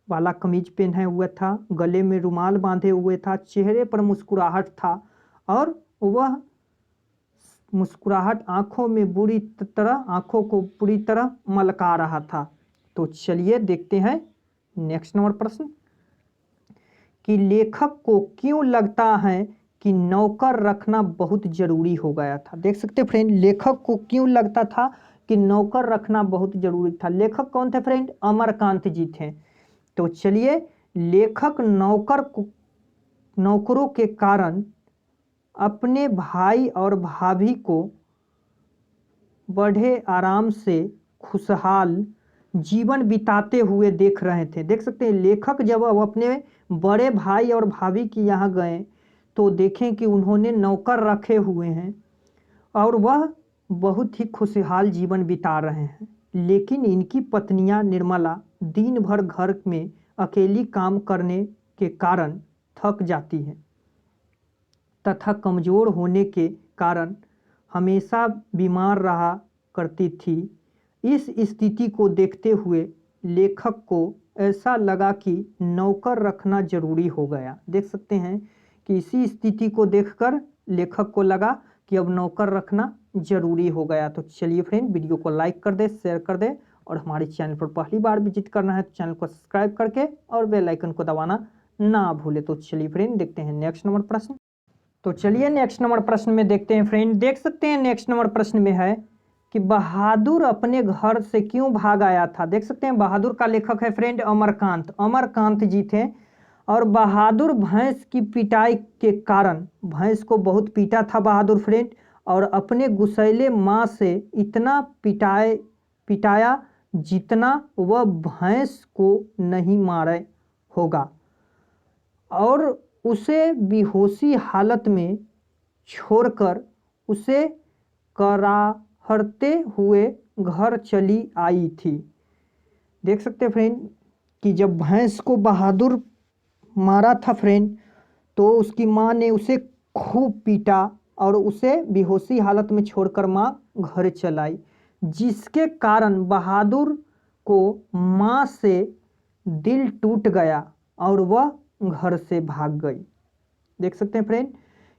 वाला कमीज पहने हुए था, गले में रुमाल बांधे हुए था, चेहरे पर मुस्कुराहट था, और वह मुस्कुराहट आँखों को पूरी तरह मलका रहा था। तो चलिए देखते हैं नेक्स्ट नंबर प्रश्न कि लेखक को क्यों लगता है कि नौकर रखना बहुत जरूरी हो गया था। देख सकते फ्रेंड, लेखक को क्यों लगता था कि नौकर रखना बहुत जरूरी था। लेखक कौन थे फ्रेंड? अमरकांत जी थे। तो चलिए, लेखक नौकरों के कारण अपने भाई और भाभी को बड़े आराम से खुशहाल जीवन बिताते हुए देख रहे थे। देख सकते हैं लेखक जब अपने बड़े भाई और भाभी के यहाँ गए तो देखें कि उन्होंने नौकर रखे हुए हैं और वह बहुत ही खुशहाल जीवन बिता रहे हैं, लेकिन इनकी पत्नियां निर्मला दिन भर घर में अकेली काम करने के कारण थक जाती हैं तथा कमज़ोर होने के कारण हमेशा बीमार रहा करती थी। इस स्थिति को देखते हुए लेखक को ऐसा लगा कि नौकर रखना जरूरी हो गया। देख सकते हैं कि इसी स्थिति को देखकर लेखक को लगा कि अब नौकर रखना जरूरी हो गया। तो चलिए फ्रेंड, वीडियो को लाइक कर दे, शेयर कर दे, और हमारे चैनल पर पहली बार विजिट करना है तो चैनल को सब्सक्राइब करके और बेल आइकन को दबाना ना भूले। तो चलिए फ्रेंड, देखते हैं नेक्स्ट नंबर प्रश्न। तो चलिए नेक्स्ट नंबर प्रश्न में देखते हैं फ्रेंड। देख सकते हैं नेक्स्ट नंबर प्रश्न में है कि बहादुर अपने घर से क्यों भाग आया था। देख सकते हैं बहादुर का लेखक है फ्रेंड अमरकांत जी थे, और बहादुर भैंस की पिटाई के कारण, भैंस को बहुत पीटा था बहादुर फ्रेंड, और अपने गुस्सैले माँ से इतना पिटाया जितना वह भैंस को नहीं मारे होगा, और उसे बेहोशी हालत में छोड़कर उसे कराहते हुए घर चली आई थी। देख सकते हैं फ्रेंड कि जब भैंस को बहादुर मारा था फ्रेंड, तो उसकी माँ ने उसे खूब पीटा और उसे बेहोशी हालत में छोड़कर माँ घर चलाई, जिसके कारण बहादुर को माँ से दिल टूट गया और वह घर से भाग गई। देख सकते हैं फ्रेंड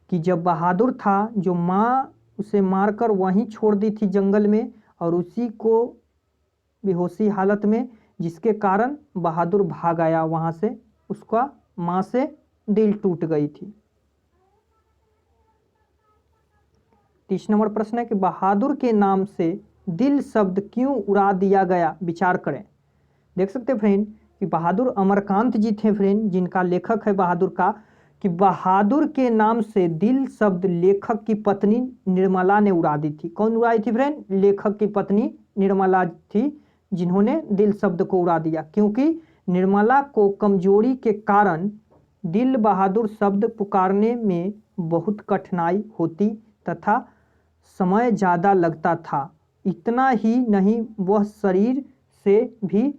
कि जब बहादुर था, जो माँ उसे मारकर वहीं छोड़ दी थी जंगल में, और उसी को बेहोशी हालत में, जिसके कारण बहादुर भाग आया वहाँ से, उसका माँ से दिल टूट गई थी। 30 नंबर प्रश्न है कि बहादुर के नाम से दिल शब्द क्यों उड़ा दिया गया, विचार करें। देख सकते हैं फ्रेंड कि बहादुर अमरकांत जी थे फ्रेंड, जिनका लेखक है बहादुर का, कि बहादुर के नाम से दिल शब्द लेखक की पत्नी निर्मला ने उड़ा दी थी। कौन उड़ाई थी फ्रेंड? लेखक की पत्नी निर्मला थी, जिन्होंने दिल शब्द को उड़ा दिया, क्योंकि निर्मला को कमजोरी के कारण दिल बहादुर शब्द पुकारने में बहुत कठिनाई होती तथा समय ज़्यादा लगता था। इतना ही नहीं, वह शरीर से भी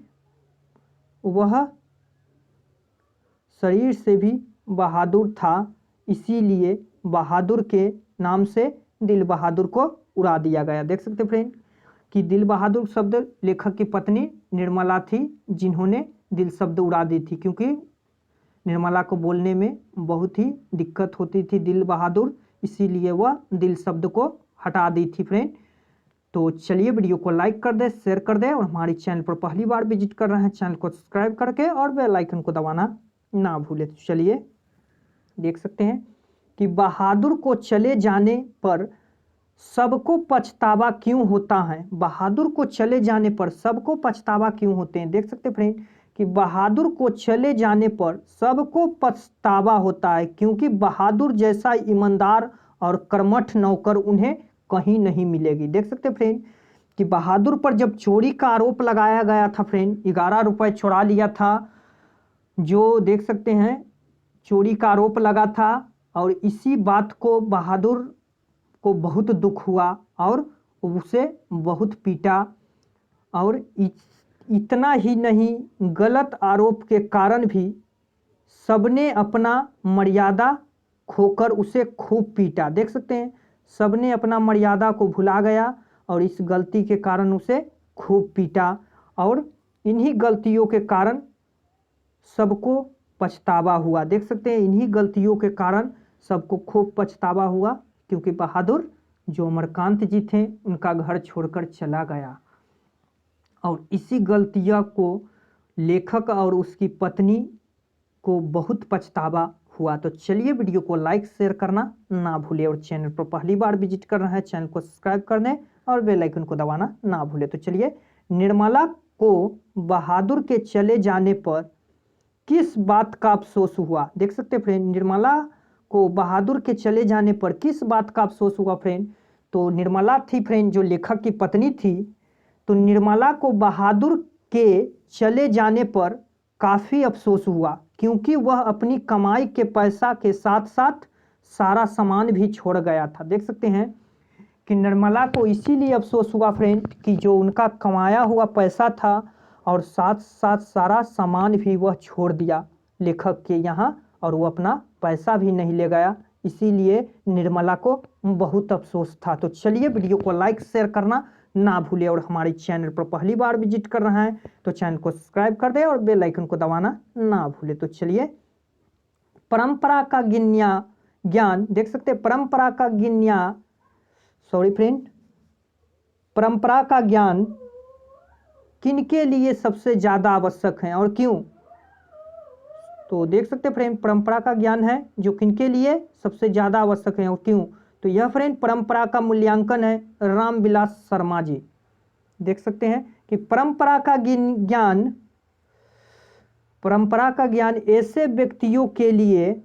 बहादुर था, इसीलिए बहादुर के नाम से दिल बहादुर को उड़ा दिया गया। देख सकते फ्रेंड कि दिल बहादुर शब्द लेखक की पत्नी निर्मला थी, जिन्होंने दिल शब्द उड़ा दी थी, क्योंकि निर्मला को बोलने में बहुत ही दिक्कत होती थी दिल बहादुर, इसीलिए वह दिल शब्द को हटा दी थी फ्रेंड। तो चलिए वीडियो को लाइक कर दे, शेयर कर दे, और हमारे चैनल पर पहली बार विजिट कर रहे हैं चैनल को सब्सक्राइब करके और बेल आइकन को दबाना ना भूले। तो चलिए देख सकते हैं कि बहादुर को चले जाने पर सबको पछतावा क्यों होता है। बहादुर को चले जाने पर सबको पछतावा क्यों होते हैं। देख सकते फ्रेंड कि बहादुर को चले जाने पर सबको पछतावा होता है, क्योंकि बहादुर जैसा ईमानदार और कर्मठ नौकर उन्हें कहीं नहीं मिलेगी। देख सकते फ्रेंड कि बहादुर पर जब चोरी का आरोप लगाया गया था फ्रेंड, 11 रुपए चुरा लिया था, जो देख सकते हैं चोरी का आरोप लगा था, और इसी बात को बहादुर को बहुत दुख हुआ और उसे बहुत पीटा, और इतना ही नहीं, गलत आरोप के कारण भी सबने अपना मर्यादा खोकर उसे खूब पीटा। देख सकते हैं सबने अपना मर्यादा को भुला गया और इस गलती के कारण उसे खूब पीटा, और इन्हीं गलतियों के कारण सबको पछतावा हुआ। देख सकते हैं इन्हीं गलतियों के कारण सबको खूब पछतावा हुआ, क्योंकि बहादुर जो अमरकांत जी थे उनका घर छोड़कर चला गया, और इसी गलतियों को लेखक और उसकी पत्नी को बहुत पछतावा हुआ। तो चलिए वीडियो को लाइक शेयर करना ना भूले, और चैनल पर पहली बार विजिट कर रहे हैं चैनल को सब्सक्राइब करने और बेल आइकन को दबाना ना भूले। तो चलिए, निर्मला को बहादुर के चले जाने पर किस बात का अफसोस हुआ। देख सकते फ्रेंड निर्मला को बहादुर के चले जाने पर किस बात का अफसोस हुआ फ्रेंड। तो निर्मला थी फ्रेंड जो लेखक की पत्नी थी, तो निर्मला को बहादुर के चले जाने पर काफ़ी अफसोस हुआ, क्योंकि वह अपनी कमाई के पैसा के साथ साथ सारा सामान भी छोड़ गया था। देख सकते हैं कि निर्मला को इसीलिए अफसोस हुआ फ्रेंड कि जो उनका कमाया हुआ पैसा था और साथ साथ सारा सामान भी वह छोड़ दिया लेखक के यहाँ, और वो अपना पैसा भी नहीं ले गया, इसीलिए निर्मला को बहुत अफसोस था। तो चलिए वीडियो को लाइक शेयर करना ना भूले, और हमारे चैनल पर पहली बार विजिट कर रहे हैं तो चैनल को सब्सक्राइब कर दे और बेल आइकन को दबाना ना भूले। तो चलिए, परंपरा का ज्ञान देख सकते हैं, परंपरा का ज्ञान किनके लिए सबसे ज़्यादा आवश्यक है और क्यों। तो देख सकते हैं फ्रेंड परंपरा का ज्ञान है जो किनके लिए सबसे ज़्यादा आवश्यक है और क्यों। तो यह फ्रेंड परंपरा का मूल्यांकन है रामविलास शर्मा जी। देख सकते हैं कि परंपरा का ज्ञान ऐसे व्यक्तियों के लिए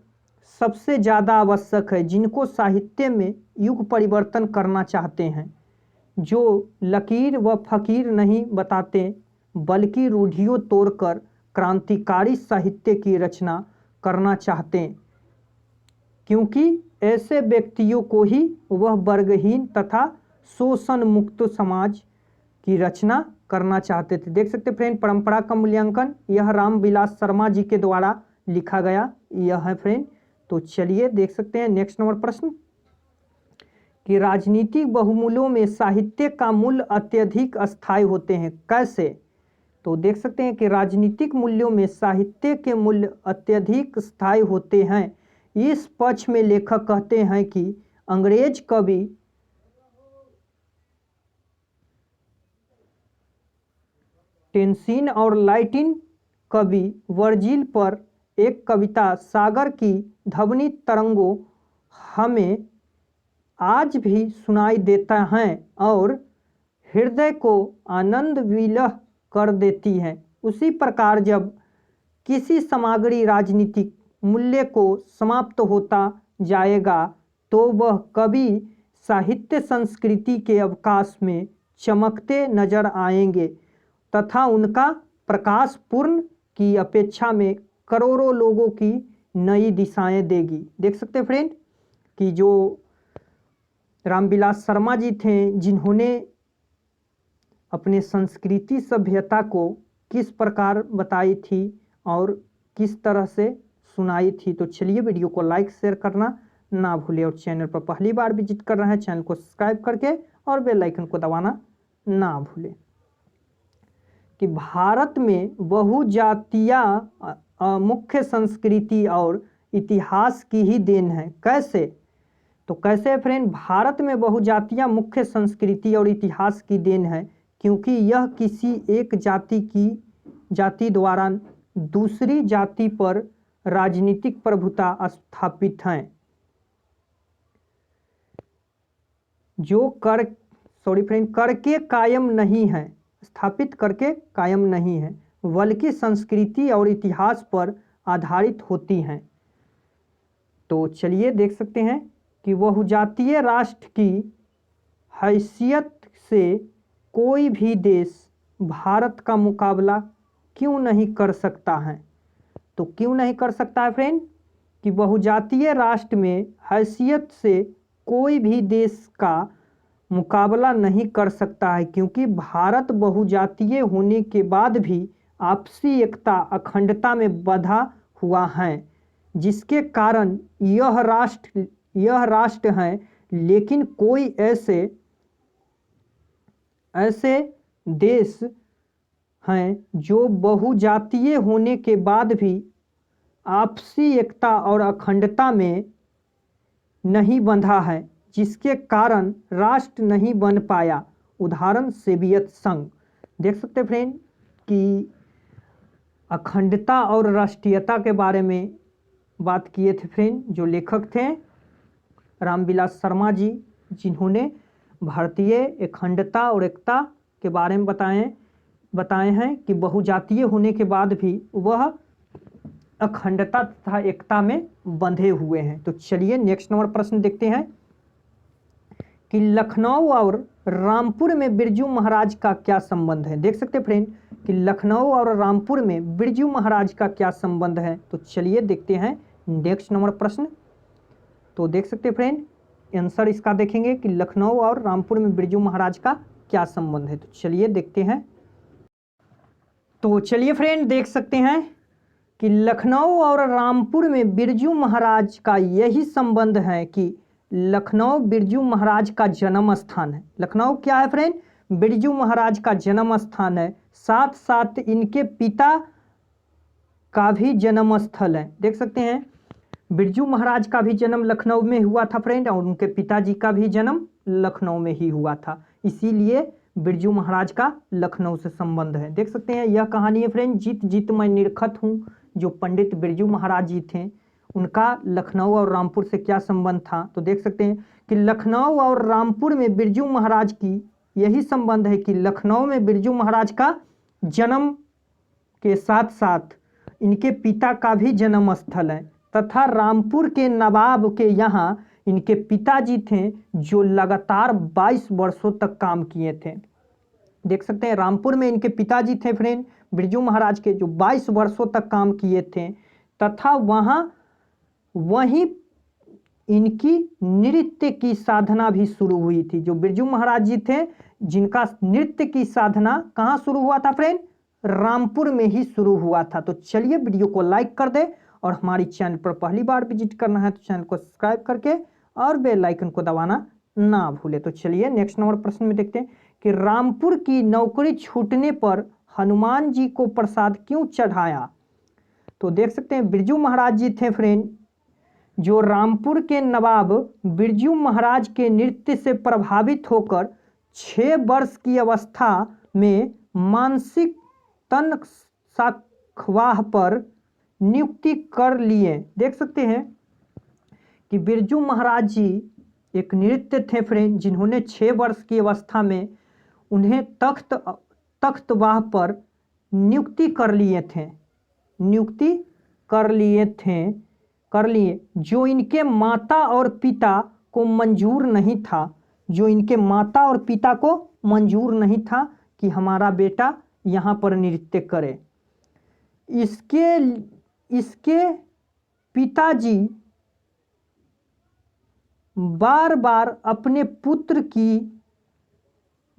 सबसे ज़्यादा आवश्यक है जिनको साहित्य में युग परिवर्तन करना चाहते हैं, जो लकीर व फकीर नहीं बताते बल्कि रूढ़ियों तोड़कर क्रांतिकारी साहित्य की रचना करना चाहते हैं, क्योंकि ऐसे व्यक्तियों को ही वह वर्गहीन तथा शोषण मुक्त समाज की रचना करना चाहते थे। देख सकते फ्रेंड, परंपरा का मूल्यांकन यह रामविलास शर्मा जी के द्वारा लिखा गया यह है फ्रेंड। तो चलिए देख सकते हैं नेक्स्ट नंबर प्रश्न कि राजनीतिक बहुमूल्यों में साहित्य का मूल्य अत्यधिक अस्थायी होते हैं, कैसे? तो देख सकते हैं कि राजनीतिक मूल्यों में साहित्य के मूल्य अत्यधिक स्थायी होते हैं। इस पक्ष में लेखक कहते हैं कि अंग्रेज कवि टेंसिन और लैटिन कवि वर्जिल पर एक कविता सागर की ध्वनि तरंगों हमें आज भी सुनाई देता है और हृदय को आनंद विलह कर देती है। उसी प्रकार जब किसी सामग्री राजनीतिक मूल्य को समाप्त होता जाएगा तो वह कवि साहित्य संस्कृति के अवकाश में चमकते नजर आएंगे तथा उनका प्रकाश पूर्ण की अपेक्षा में करोड़ों लोगों की नई दिशाएं देगी। देख सकते फ्रेंड कि जो रामविलास शर्मा जी थे जिन्होंने अपने संस्कृति सभ्यता को किस प्रकार बताई थी और किस तरह से सुनाई थी। तो चलिए वीडियो को लाइक शेयर करना ना भूलें और चैनल पर पहली बार विजिट कर रहे हैं चैनल को सब्सक्राइब करके और बेल आइकन को दबाना ना भूलें। कि भारत में बहुजातीय मुख्य संस्कृति और इतिहास की ही देन है, कैसे? तो कैसे फ्रेंड, भारत में बहुजातीय मुख्य संस्कृति और इतिहास की देन है क्योंकि यह किसी एक जाति द्वारा दूसरी जाति पर राजनीतिक प्रभुता स्थापित है जो करके कायम नहीं है, स्थापित करके कायम नहीं है बल्कि संस्कृति और इतिहास पर आधारित होती हैं। तो चलिए देख सकते हैं कि बहुजातीय राष्ट्र की हैसियत से कोई भी देश भारत का मुकाबला क्यों नहीं कर सकता है? तो क्यों नहीं कर सकता है फ्रेंड कि बहुजातीय राष्ट्र में हैसियत से कोई भी देश का मुकाबला नहीं कर सकता है क्योंकि भारत बहुजातीय होने के बाद भी आपसी एकता अखंडता में बंधा हुआ है जिसके कारण यह राष्ट्र है। लेकिन कोई ऐसे देश हैं जो बहुजातीय होने के बाद भी आपसी एकता और अखंडता में नहीं बंधा है जिसके कारण राष्ट्र नहीं बन पाया। उदाहरण सोवियत संघ। देख सकते फ्रेंड कि अखंडता और राष्ट्रीयता के बारे में बात किए थे फ्रेंड जो लेखक थे रामविलास शर्मा जी जिन्होंने भारतीय अखंडता और एकता के बारे में बताए हैं कि बहुजातीय होने के बाद भी वह अखंडता तथा एकता में बंधे हुए हैं। तो चलिए नेक्स्ट नंबर प्रश्न देखते हैं कि लखनऊ और रामपुर में बिरजू महाराज का क्या संबंध है। देख सकते फ्रेंड कि लखनऊ और रामपुर में बिरजू महाराज का क्या संबंध है। तो चलिए देखते हैं नेक्स्ट नंबर प्रश्न। तो देख सकते फ्रेंड आंसर इसका देखेंगे कि लखनऊ और रामपुर में बिरजू महाराज का क्या संबंध है। तो चलिए देखते हैं। तो चलिए फ्रेंड देख सकते हैं कि लखनऊ और रामपुर में बिरजू महाराज का यही संबंध है कि लखनऊ बिरजू महाराज का जन्म स्थान है। लखनऊ क्या है फ्रेंड? बिरजू महाराज का जन्म स्थान है, साथ साथ इनके पिता का भी जन्म स्थल है। देख सकते हैं बिरजू महाराज का भी जन्म लखनऊ में हुआ था फ्रेंड और उनके पिताजी का भी जन्म लखनऊ में ही हुआ था, इसीलिए बिरजू महाराज का लखनऊ से संबंध है। देख सकते हैं यह कहानी है फ्रेंड जीत जीत मैं निरखत हूँ। जो पंडित बिरजू महाराज जी थे उनका लखनऊ और रामपुर से क्या संबंध था। तो देख सकते हैं कि लखनऊ और रामपुर में बिरजू महाराज की यही संबंध है कि लखनऊ में बिरजू महाराज का जन्म के साथ साथ इनके पिता का भी जन्म स्थल है तथा रामपुर के नवाब के यहाँ इनके पिताजी थे जो लगातार 22 वर्षों तक काम किए थे। देख सकते हैं रामपुर में इनके पिताजी थे फ्रेंड बिरजू महाराज के जो 22 वर्षों तक काम किए थे तथा वहीं इनकी नृत्य की साधना भी शुरू हुई थी। जो बिरजू महाराज जी थे जिनका नृत्य की साधना कहाँ शुरू हुआ था फ्रेंड? रामपुर में ही शुरू हुआ था। तो चलिए वीडियो को लाइक कर दे और हमारी चैनल पर पहली बार विजिट करना है तो चैनल को सब्सक्राइब करके और बेल आइकन को दबाना ना भूले। तो चलिए नेक्स्ट नंबर प्रश्न में देखते हैं कि रामपुर की नौकरी छूटने पर हनुमान जी को प्रसाद क्यों चढ़ाया? तो देख सकते हैं बिरजू महाराज जी थे फ्रेंड, जो रामपुर के नवाब बिरजू महाराज के नृत्य से प्रभावित होकर 6 वर्ष की अवस्था में मानसिक तन साखवाह पर नियुक्ति कर लिए। देख सकते हैं कि बिरजू महाराज जी एक नृत्य थे फ्रेंड, जिन्होंने 6 वर्ष की अवस्था में उन्हें तख्तवाह पर नियुक्ति कर लिए थे, नियुक्ति कर लिए जो इनके माता और पिता को मंजूर नहीं था, जो इनके माता और पिता को मंजूर नहीं था कि हमारा बेटा यहाँ पर नृत्य करे। इसके पिताजी बार बार अपने पुत्र की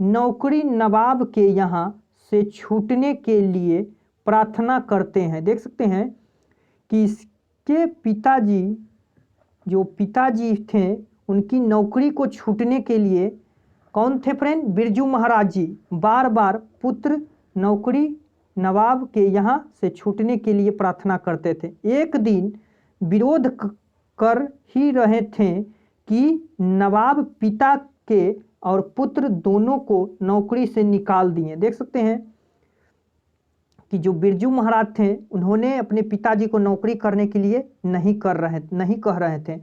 नौकरी नवाब के यहाँ से छूटने के लिए प्रार्थना करते हैं। देख सकते हैं कि इसके पिताजी, जो पिताजी थे, उनकी नौकरी को छूटने के लिए कौन थे फ्रेंड? बिरजू महाराज जी बार बार पुत्र नौकरी नवाब के यहाँ से छूटने के लिए प्रार्थना करते थे। एक दिन विरोध कर ही रहे थे कि नवाब पिता के और पुत्र दोनों को नौकरी से निकाल दिए। देख सकते हैं कि जो बिरजू महाराज थे उन्होंने अपने पिताजी को नौकरी करने के लिए नहीं कह रहे थे।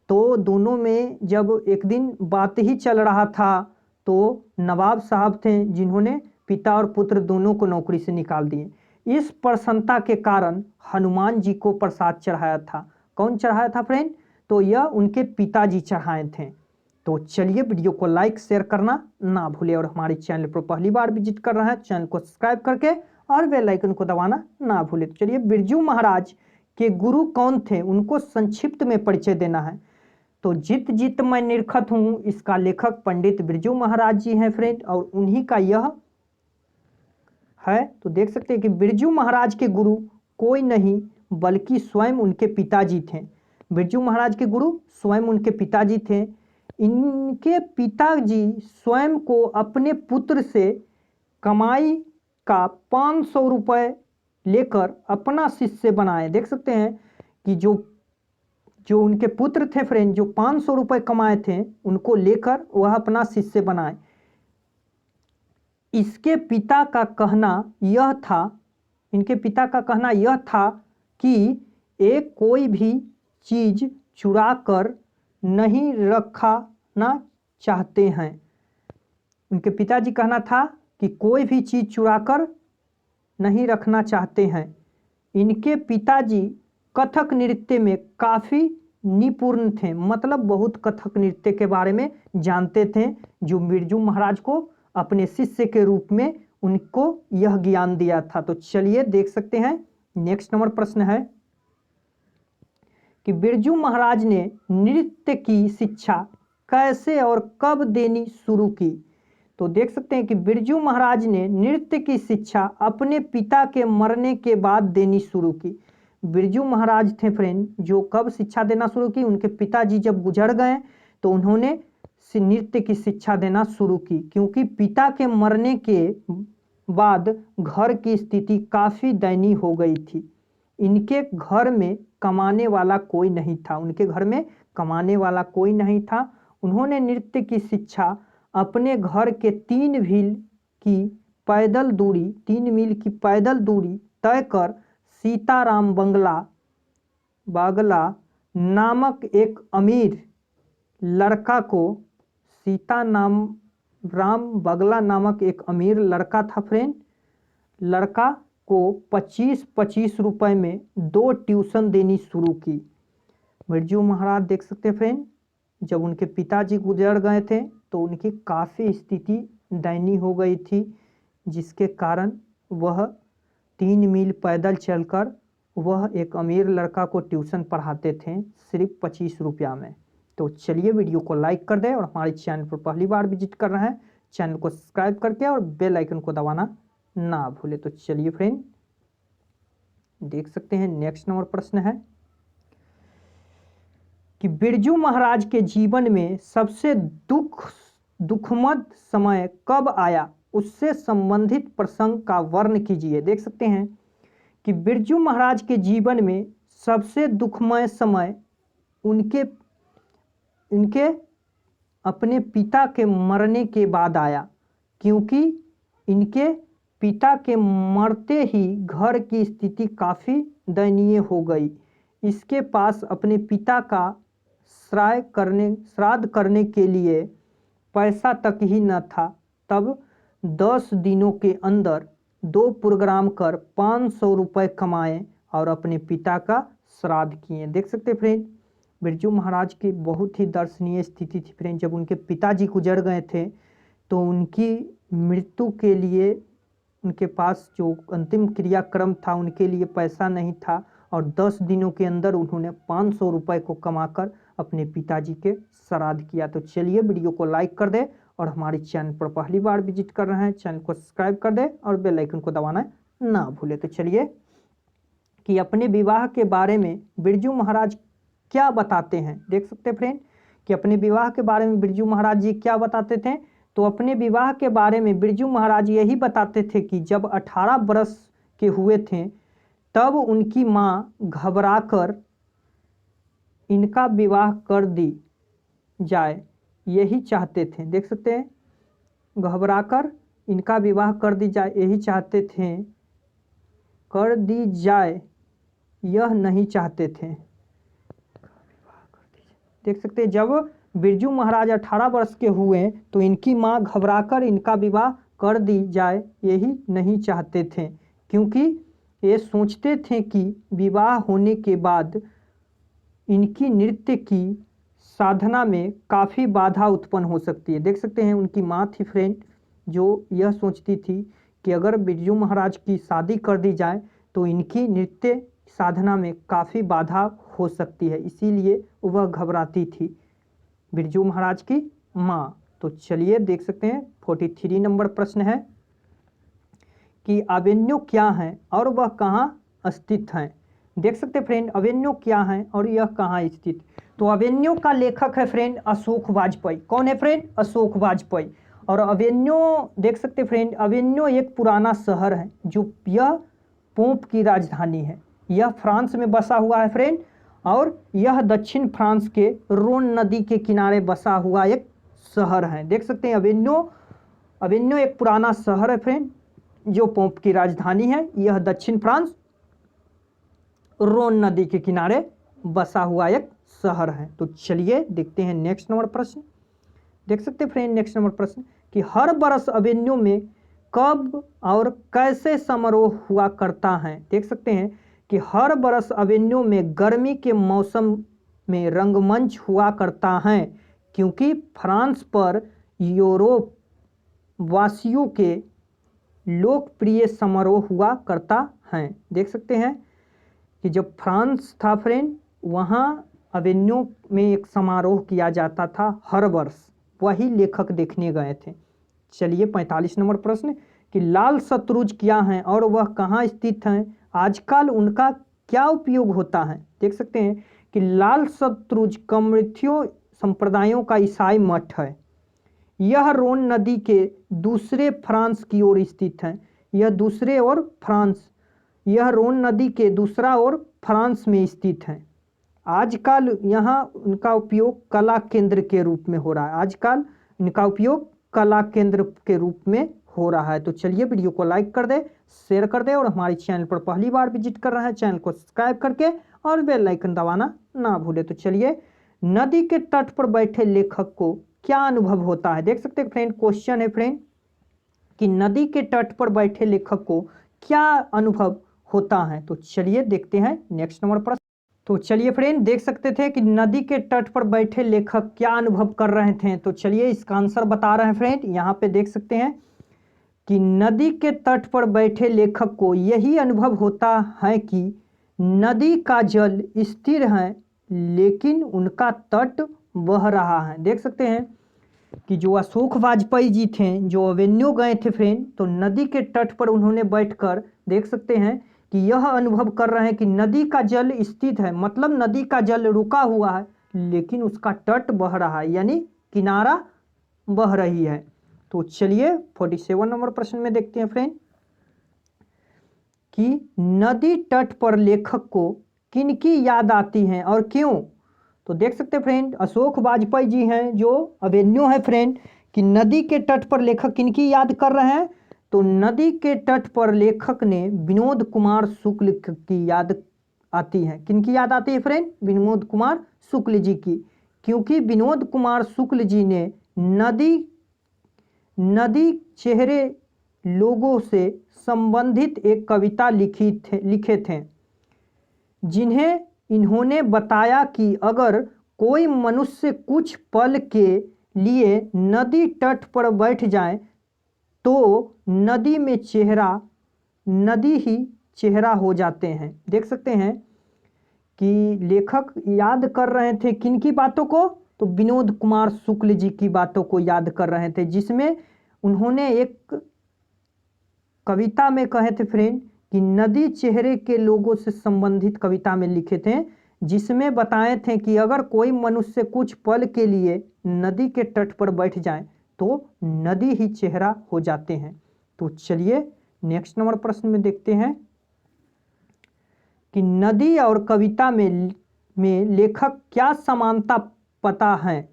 तो दोनों में जब एक दिन बात ही चल रहा था तो नवाब साहब थे जिन्होंने पिता और पुत्र दोनों को नौकरी से निकाल दिए। इस प्रसन्नता के कारण हनुमान जी को प्रसाद चढ़ाया था। कौन चढ़ाया था फ्रेंड? तो यह उनके पिताजी चढ़ाए थे। तो चलिए वीडियो को लाइक शेयर करना ना भूले और हमारे चैनल पर पहली बार विजिट कर रहा है चैनल को सब्सक्राइब करके और बेल आइकन को दबाना ना भूले। तो चलिए बिरजू महाराज के गुरु कौन थे उनको संक्षिप्त में परिचय देना है। तो जित जित मैं निरखत हूँ, इसका लेखक पंडित बिरजू महाराज जी हैं फ्रेंड, और उन्हीं का यह है। तो देख सकते हैं कि बिरजू महाराज के गुरु कोई नहीं बल्कि स्वयं उनके पिताजी थे। बिरजू महाराज के गुरु स्वयं उनके पिताजी थे। इनके पिताजी स्वयं को अपने पुत्र से कमाई का 500 रुपये लेकर अपना शिष्य बनाए। देख सकते हैं कि जो उनके पुत्र थे फ्रेंड, जो 500 रुपये कमाए थे उनको लेकर वह अपना शिष्य बनाए। इनके पिता का कहना यह था कि एक कोई भी चीज चुरा कर नहीं रखना चाहते हैं। उनके पिताजी कहना था कि कोई भी चीज चुरा कर नहीं रखना चाहते हैं। इनके पिताजी कथक नृत्य में काफ़ी निपुण थे, मतलब बहुत कथक नृत्य के बारे में जानते थे, जो बिरजू महाराज को अपने शिष्य के रूप में उनको यह ज्ञान दिया था। तो चलिए देख सकते हैं नेक्स्ट नंबर प्रश्न है कि बिरजू महाराज ने नृत्य की शिक्षा कैसे और कब देनी शुरू की? तो देख सकते हैं कि बिरजू महाराज ने नृत्य की शिक्षा अपने पिता के मरने के बाद देनी शुरू की। बिरजू महाराज थे फ्रेंड, जो कब शिक्षा देना शुरू की? उनके पिताजी जब गुजर गए तो उन्होंने नृत्य की शिक्षा देना शुरू की, क्योंकि पिता के मरने के बाद घर की स्थिति काफ़ी दयनीय हो गई थी। इनके घर में कमाने वाला कोई नहीं था, उन्होंने नृत्य की शिक्षा अपने घर के 3 मील की पैदल दूरी तय कर सीताराम बागला नामक एक अमीर लड़का था फ्रेंड, लड़का को 25-25 रुपए में 2 ट्यूशन देनी शुरू की। बिरजू महाराज देख सकते हैं फ्रेंड, जब उनके पिताजी गुजर गए थे तो उनकी काफ़ी स्थिति दयनीय हो गई थी, जिसके कारण वह 3 मील पैदल चलकर वह एक अमीर लड़का को ट्यूशन पढ़ाते थे सिर्फ 25 रुपया में। तो चलिए वीडियो को लाइक कर दें और हमारे चैनल पर पहली बार विजिट कर रहे हैं चैनल को सब्सक्राइब करके और बेल आइकन को दबाना ना भूले। तो चलिए फ्रेंड देख सकते हैं नेक्स्ट नंबर प्रश्न है कि बिरजू महाराज के जीवन में सबसे दुखमद समय कब आया, उससे संबंधित प्रसंग का वर्ण कीजिए। देख सकते हैं कि बिरजू महाराज के जीवन में सबसे दुखमय समय उनके अपने पिता के मरने के बाद आया, क्योंकि इनके पिता के मरते ही घर की स्थिति काफ़ी दयनीय हो गई। इसके पास अपने पिता का श्राद्ध करने के लिए पैसा तक ही न था। तब 10 दिनों के अंदर 2 प्रोग्राम कर 500 रुपये कमाए और अपने पिता का श्राद्ध किए। देख सकते फ्रेंड, बिरजू महाराज की बहुत ही दर्शनीय स्थिति थी फ्रेंड। जब उनके पिताजी गुजर गए थे तो उनकी मृत्यु के लिए उनके पास जो अंतिम क्रियाक्रम था उनके लिए पैसा नहीं था और 10 दिनों के अंदर उन्होंने 500 रुपये को कमाकर अपने पिताजी के श्राद्ध किया। तो चलिए वीडियो को लाइक कर दे और हमारे चैनल पर पहली बार विजिट कर रहे हैं चैनल को सब्सक्राइब कर दे और बेल आइकन को दबाना ना भूले। तो चलिए कि अपने विवाह के बारे में बिरजू महाराज क्या बताते हैं। देख सकते हैं फ्रेंड कि अपने विवाह के बारे में बिरजू महाराज जी क्या बताते थे। तो अपने विवाह के बारे में बिरजू महाराज यही बताते थे कि जब 18 वर्ष के हुए थे तब उनकी माँ घबराकर इनका विवाह कर दी जाए, यही चाहते थे। देख सकते हैं, घबराकर इनका विवाह कर दी जाए यही चाहते थे, कर दी जाए यह नहीं चाहते थे। देख सकते हैं, जब बिरजू महाराज 18 वर्ष के हुए तो इनकी माँ घबराकर इनका विवाह कर दी जाए यही नहीं चाहते थे, क्योंकि ये सोचते थे कि विवाह होने के बाद इनकी नृत्य की साधना में काफ़ी बाधा उत्पन्न हो सकती है। देख सकते हैं, उनकी माँ थी फ्रेंड जो यह सोचती थी कि अगर बिरजू महाराज की शादी कर दी जाए तो इनकी नृत्य साधना में काफ़ी बाधा हो सकती है, इसीलिए वह घबराती थी बिरजू महाराज की माँ। तो चलिए देख सकते हैं 43 नंबर प्रश्न है कि अवेन्यू क्या है और वह कहाँ स्थित है। देख सकते हैं फ्रेंड, अवेन्यू क्या है और यह कहाँ स्थित। तो अवेन्यू का लेखक है फ्रेंड अशोक वाजपेयी। कौन है फ्रेंड? अशोक वाजपेयी। और अवेन्यू देख सकते हैं फ्रेंड, अवेन्यू एक पुराना शहर है जो यह पोप की राजधानी है। यह फ्रांस में बसा हुआ है फ्रेंड और यह दक्षिण फ्रांस के रोन नदी के किनारे बसा हुआ एक शहर है। देख सकते हैं अवेन्यू एक पुराना शहर है फ्रेंड जो पोप की राजधानी है। यह दक्षिण फ्रांस रोन नदी के किनारे बसा हुआ एक शहर है। तो चलिए देखते हैं नेक्स्ट नंबर प्रश्न। देख सकते हैं फ्रेंड नेक्स्ट नंबर प्रश्न कि हर बरस अवेन्यू में कब और कैसे समारोह हुआ करता है। देख सकते हैं कि हर बरस अवेन्यू में गर्मी के मौसम में रंगमंच हुआ करता है, क्योंकि फ्रांस पर यूरोप वासियों के लोकप्रिय समारोह हुआ करता है। देख सकते हैं कि जब फ्रांस था फ्रेंड वहाँ अवेन्यू में एक समारोह किया जाता था हर वर्ष, वही लेखक देखने गए थे। चलिए 45 नंबर प्रश्न कि लाल शतरुंज क्या हैं और वह कहाँ स्थित हैं, आजकल उनका क्या उपयोग होता है। देख सकते हैं कि लाल शतरुंज कम्युनिटियों संप्रदायों का ईसाई मठ है। यह रोन नदी के दूसरे फ्रांस की ओर स्थित है। यह दूसरे ओर फ्रांस, यह रोन नदी के दूसरा ओर फ्रांस में स्थित है। आजकल यहाँ उनका उपयोग कला केंद्र के रूप में हो रहा है। आजकल इनका उपयोग कला केंद्र के रूप में हो रहा है। तो चलिए वीडियो को लाइक कर दे, शेयर कर दे और हमारे चैनल पर पहली बार विजिट कर रहे हैं चैनल को सब्सक्राइब करके और बेल आइकन दबाना ना भूले। तो चलिए, नदी के तट पर बैठे लेखक को क्या अनुभव होता है। देख सकते हैं फ्रेंड, क्वेश्चन है फ्रेंड कि नदी के तट पर बैठे लेखक को क्या अनुभव होता है। तो चलिए देखते हैं नेक्स्ट नंबर प्रश्न। तो चलिए फ्रेंड देख सकते थे कि नदी के तट पर बैठे लेखक क्या अनुभव कर रहे थे। तो चलिए इसका आंसर बता रहे हैं फ्रेंड। यहाँ पे देख सकते हैं कि नदी के तट पर बैठे लेखक को यही अनुभव होता है कि नदी का जल स्थिर है लेकिन उनका तट बह रहा है। देख सकते हैं कि जो अशोक वाजपेयी जी थे, जो अवेन्यू गए थे फ्रेंड, तो नदी के तट पर उन्होंने बैठकर देख सकते हैं कि यह अनुभव कर रहे हैं कि नदी का जल स्थित है, मतलब नदी का जल रुका हुआ है लेकिन उसका तट बह रहा है, यानी किनारा बह रही है। तो चलिए 47 नंबर प्रश्न में देखते हैं फ्रेंड कि नदी तट पर लेखक को किनकी याद आती है और क्यों। तो देख सकते हैं फ्रेंड, अशोक वाजपेयी जी हैं जो अवेन्यू है फ्रेंड, कि नदी के तट पर लेखक किनकी याद कर रहे हैं। तो नदी के तट पर लेखक ने विनोद कुमार शुक्ल की याद आती है। किनकी याद आती है फ्रेंड? विनोद कुमार शुक्ल जी की, क्योंकि विनोद कुमार शुक्ल जी ने नदी चेहरे लोगों से संबंधित एक कविता लिखे थे, जिन्हें इन्होंने बताया कि अगर कोई मनुष्य कुछ पल के लिए नदी तट पर बैठ जाए तो नदी ही चेहरा हो जाते हैं। देख सकते हैं कि लेखक याद कर रहे थे किनकी बातों को, तो विनोद कुमार शुक्ल जी की बातों को याद कर रहे थे, जिसमें उन्होंने एक कविता में कहे थे फ्रेंड कि नदी चेहरे के लोगों से संबंधित कविता में लिखे थे, जिसमें बताए थे कि अगर कोई मनुष्य कुछ पल के लिए नदी के तट पर बैठ जाए तो नदी ही चेहरा हो जाते हैं। तो चलिए नेक्स्ट नंबर प्रश्न में देखते हैं कि नदी और कविता में लेखक क्या समानता पता है,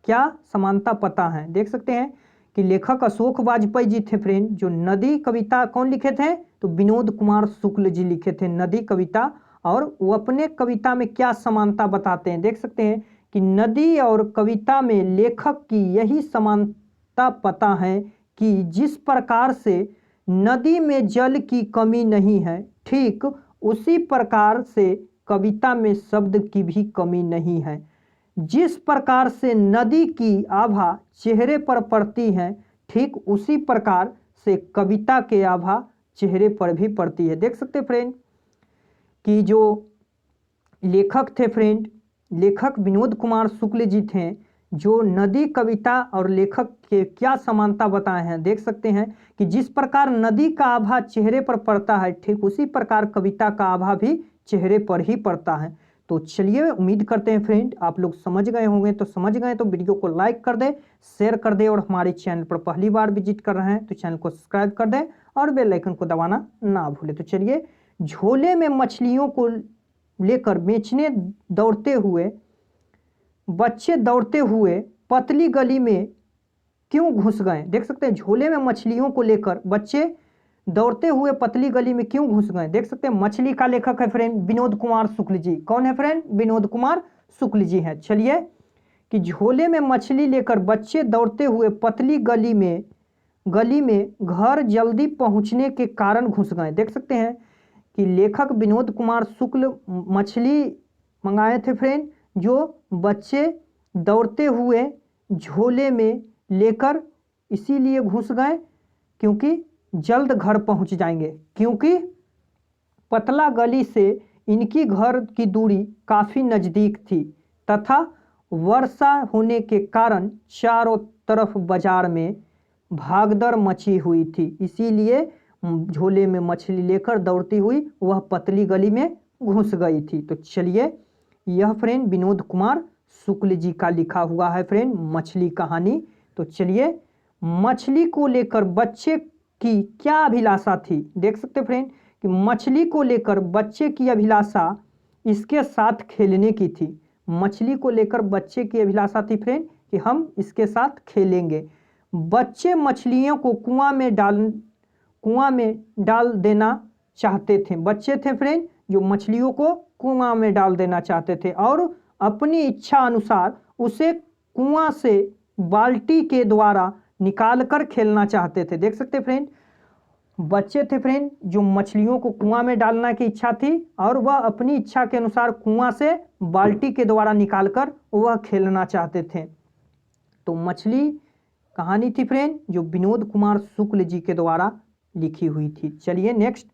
क्या समानता पता है। देख सकते हैं कि लेखक अशोक वाजपेयी जी थे फ्रेंड, जो नदी कविता कौन लिखे थे, तो विनोद कुमार शुक्ल जी लिखे थे नदी कविता, और वो अपने कविता में क्या समानता बताते हैं। देख सकते हैं कि नदी और कविता में लेखक की यही समानता पता है कि जिस प्रकार से नदी में जल की कमी नहीं है, ठीक उसी प्रकार से कविता में शब्द की भी कमी नहीं है। जिस प्रकार से नदी की आभा चेहरे पर पड़ती है, ठीक उसी प्रकार से कविता के आभा चेहरे पर भी पड़ती है। देख सकते फ्रेंड कि जो लेखक थे फ्रेंड, लेखक विनोद कुमार शुक्ल जी थे, जो नदी कविता और लेखक के क्या समानता बताए हैं। देख सकते हैं कि जिस प्रकार नदी का आभा चेहरे पर पड़ता है, ठीक उसी प्रकार कविता का आभा भी चेहरे पर ही पड़ता है। तो चलिए उम्मीद करते हैं फ्रेंड आप लोग समझ गए होंगे, तो समझ गए तो वीडियो को लाइक कर दें, शेयर कर दें, और हमारे चैनल पर पहली बार विजिट कर रहे हैं तो चैनल को सब्सक्राइब कर दें और बेल आइकन को दबाना ना भूलें। तो चलिए, झोले में मछलियों को लेकर बेचने दौड़ते हुए बच्चे दौड़ते हुए पतली गली में क्यों घुस गए। देख सकते हैं झोले में मछलियों को लेकर बच्चे दौड़ते हुए पतली गली में क्यों घुस गए। देख सकते हैं मछली का लेखक है फ्रेंड विनोद कुमार शुक्ल जी। कौन है फ्रेंड? विनोद कुमार शुक्ल जी हैं। चलिए कि झोले में मछली लेकर बच्चे दौड़ते हुए पतली गली में घर जल्दी पहुंचने के कारण घुस गए। देख सकते हैं कि लेखक विनोद कुमार शुक्ल मछली मंगाए थे फ्रेंड, जो बच्चे दौड़ते हुए झोले में लेकर इसीलिए घुस गए क्योंकि जल्द घर पहुंच जाएंगे, क्योंकि पतला गली से इनकी घर की दूरी काफ़ी नज़दीक थी तथा वर्षा होने के कारण चारों तरफ बाजार में भागदौड़ मची हुई थी, इसीलिए झोले में मछली लेकर दौड़ती हुई वह पतली गली में घुस गई थी। तो चलिए, यह फ्रेंड विनोद कुमार शुक्ल जी का लिखा हुआ है फ्रेंड मछली कहानी। तो चलिए, मछली को लेकर बच्चे की क्या अभिलाषा थी। देख सकते फ्रेंड कि मछली को लेकर बच्चे की अभिलाषा इसके साथ खेलने की थी। मछली को लेकर बच्चे की अभिलाषा थी फ्रेंड कि हम इसके साथ खेलेंगे। बच्चे मछलियों को कुआं में डाल देना चाहते थे। बच्चे थे फ्रेंड जो मछलियों को कुआं में डाल देना चाहते थे और अपनी इच्छा अनुसार उसे कुआं से बाल्टी के द्वारा निकाल कर खेलना चाहते थे। देख सकते फ्रेंड, बच्चे थे फ्रेंड जो मछलियों को कुआं में डालना की इच्छा थी और वह अपनी इच्छा के अनुसार कुआं से बाल्टी के द्वारा निकालकर वह खेलना चाहते थे। तो मछली कहानी थी फ्रेंड जो विनोद कुमार शुक्ल जी के द्वारा लिखी हुई थी। चलिए नेक्स्ट,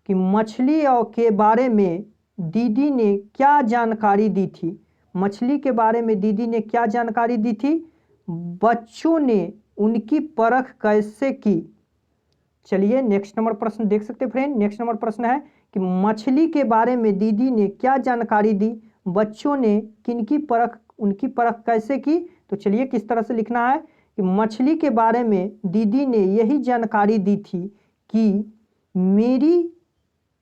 कि मछली और के बारे में दीदी ने क्या जानकारी दी थी। मछली के बारे में दीदी ने क्या जानकारी दी थी। बच्चों ने उनकी परख कैसे की। चलिए नेक्स्ट नंबर प्रश्न देख सकते हैं फ्रेंड। नेक्स्ट नंबर प्रश्न है कि मछली के बारे में दीदी ने क्या जानकारी दी, बच्चों ने किनकी परख उनकी परख कैसे की। तो चलिए किस तरह से लिखना है कि मछली के बारे में दीदी ने यही जानकारी दी थी कि मेरी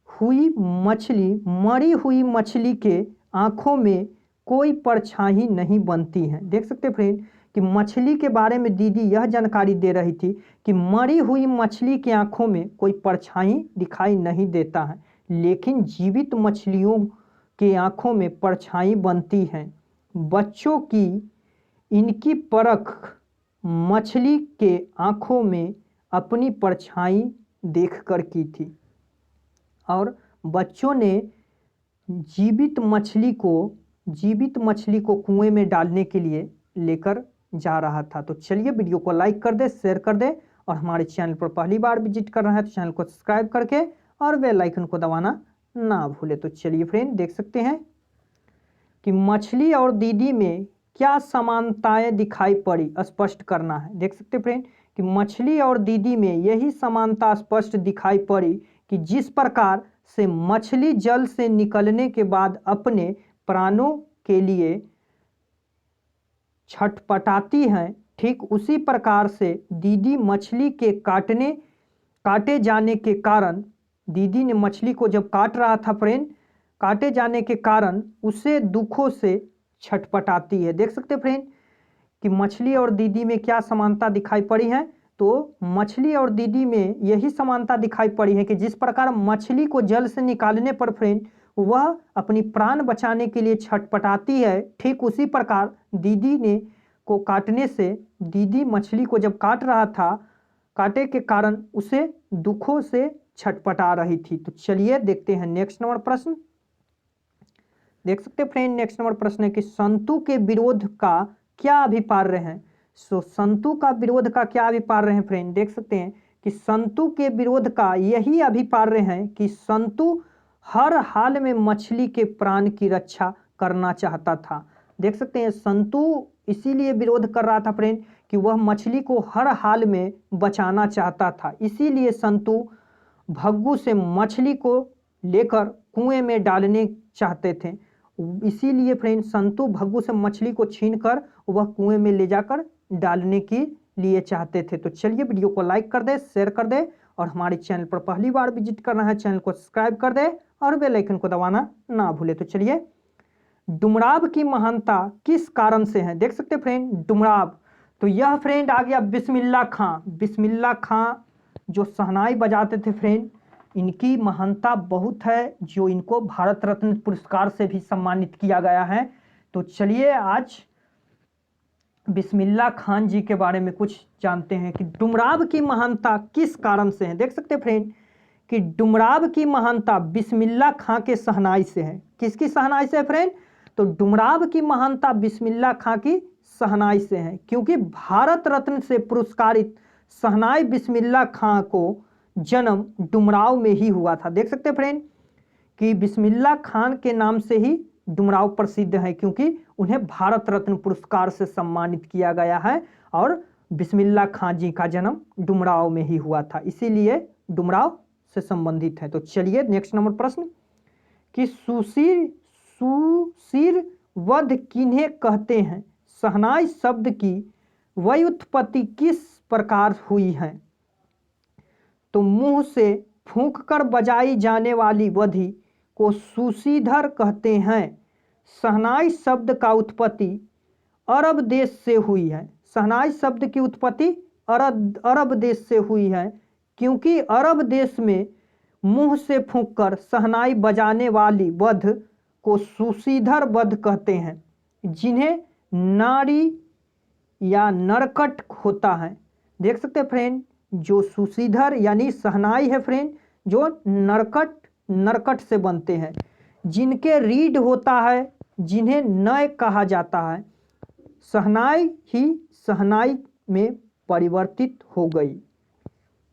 हुई मछली मरी हुई मछली के आँखों में कोई परछाई नहीं बनती है। देख सकते हैं फ्रेंड कि मछली के बारे में दीदी यह जानकारी दे रही थी कि मरी हुई मछली की आंखों में कोई परछाई दिखाई नहीं देता है, लेकिन जीवित मछलियों की आंखों में परछाई बनती है। बच्चों की इनकी परख मछली के आंखों में अपनी परछाई देखकर की थी और बच्चों ने जीवित मछली को कुएं में डालने के लिए लेकर जा रहा था। तो चलिए वीडियो को लाइक कर दे, शेयर कर दे और हमारे चैनल पर पहली बार विजिट कर रहा है तो चैनल को सब्सक्राइब करके और बेल आइकन को दबाना ना भूले। तो चलिए फ्रेंड देख सकते हैं कि मछली और दीदी में क्या समानताएं दिखाई पड़ी, स्पष्ट करना है। देख सकते हैं फ्रेंड कि मछली और दीदी में यही समानता स्पष्ट दिखाई पड़ी कि जिस प्रकार से मछली जल से निकलने के बाद अपने प्राणों के लिए छटपटाती हैं, ठीक उसी प्रकार से दीदी मछली के काटे जाने के कारण, दीदी ने मछली को जब काट रहा था फ्रेंड, काटे जाने के कारण उसे दुखों से छटपटाती है। देख सकते फ्रेंड कि मछली और दीदी में क्या समानता दिखाई पड़ी है। तो मछली और दीदी में यही समानता दिखाई पड़ी है कि जिस प्रकार मछली को जल से निकालने पर फ्रेंड वह अपनी प्राण बचाने के लिए छटपटाती है, ठीक उसी प्रकार दीदी ने को काटने से, दीदी मछली को जब काट रहा था, काटे के कारण उसे दुखों से छटपटा रही थी। तो चलिए देखते हैं नेक्स्ट नंबर प्रश्न। देख सकते हैं फ्रेंड नेक्स्ट नंबर प्रश्न है कि संतु के विरोध का क्या अभिप्राय है। संतु का विरोध का क्या अभिप्राय है फ्रेंड। देख सकते हैं कि संतु के विरोध का यही अभिप्राय है कि संतु हर हाल में मछली के प्राण की रक्षा करना चाहता था। देख सकते हैं संतु इसीलिए विरोध कर रहा था फ्रेंड कि वह मछली को हर हाल में बचाना चाहता था, इसीलिए संतु भग्गू से मछली को लेकर कुएं में डालने चाहते थे। इसीलिए फ्रेंड संतु भग्गू से मछली को छीनकर वह कुएं में ले जाकर डालने के लिए चाहते थे। तो चलिए वीडियो को लाइक कर दे, शेयर कर दे और हमारे चैनल पर पहली बार विजिट करना है चैनल को सब्सक्राइब कर दे और बेल आइकन को दबाना ना भूले। तो चलिए डुमराव की महानता किस कारण से है। देख सकते फ्रेंड डुमराव, तो यह फ्रेंड आ गया बिस्मिल्लाह खां। बिस्मिल्लाह खां जो शहनाई बजाते थे फ्रेंड, इनकी महानता बहुत है, जो इनको भारत रत्न पुरस्कार से भी सम्मानित किया गया है। तो चलिए आज बिस्मिल्लाह खान जी के बारे में कुछ जानते हैं कि डुमराव की महानता किस कारण से है। देख सकते हैं फ्रेंड कि डुमराव की महानता बिस्मिल्लाह खां के शहनाई से है। किसकी शहनाई से है फ्रेंड। तो डुमराव की महानता बिस्मिल्लाह खां की शहनाई से है, क्योंकि भारत रत्न से पुरस्कारित शहनाई बिस्मिल्लाह खां को जन्म डुमराव में ही हुआ था। देख सकते हैं फ्रेंड कि बिस्मिल्लाह खान के नाम से ही डुमराव प्रसिद्ध है, क्योंकि उन्हें भारत रत्न पुरस्कार से सम्मानित किया गया है और बिस्मिल्लाह खान जी का जन्म डुमराव में ही हुआ था, इसीलिए डुमराव से संबंधित है। तो चलिए नेक्स्ट नंबर प्रश्न कि सुशिर वध किन्हें कहते हैं। शहनाई शब्द की व्युत्पत्ति किस प्रकार हुई है। तो मुंह से फूंककर बजाई जाने वाली वधि को सुशीधर कहते हैं। शहनाई शब्द का उत्पत्ति अरब देश से हुई है। शहनाई शब्द की उत्पत्ति अरब देश से हुई है, क्योंकि अरब देश में मुंह से फूंककर शहनाई बजाने वाली वध को सुशीधर वध कहते हैं, जिन्हें नारी या नरकट होता है। देख सकते हैं फ्रेंड जो सुशीधर यानी शहनाई है फ्रेंड, जो नरकट से बनते हैं, जिनके रीढ़ होता है, जिन्हें नय कहा जाता है। शहनाई ही शहनाई में परिवर्तित हो गई।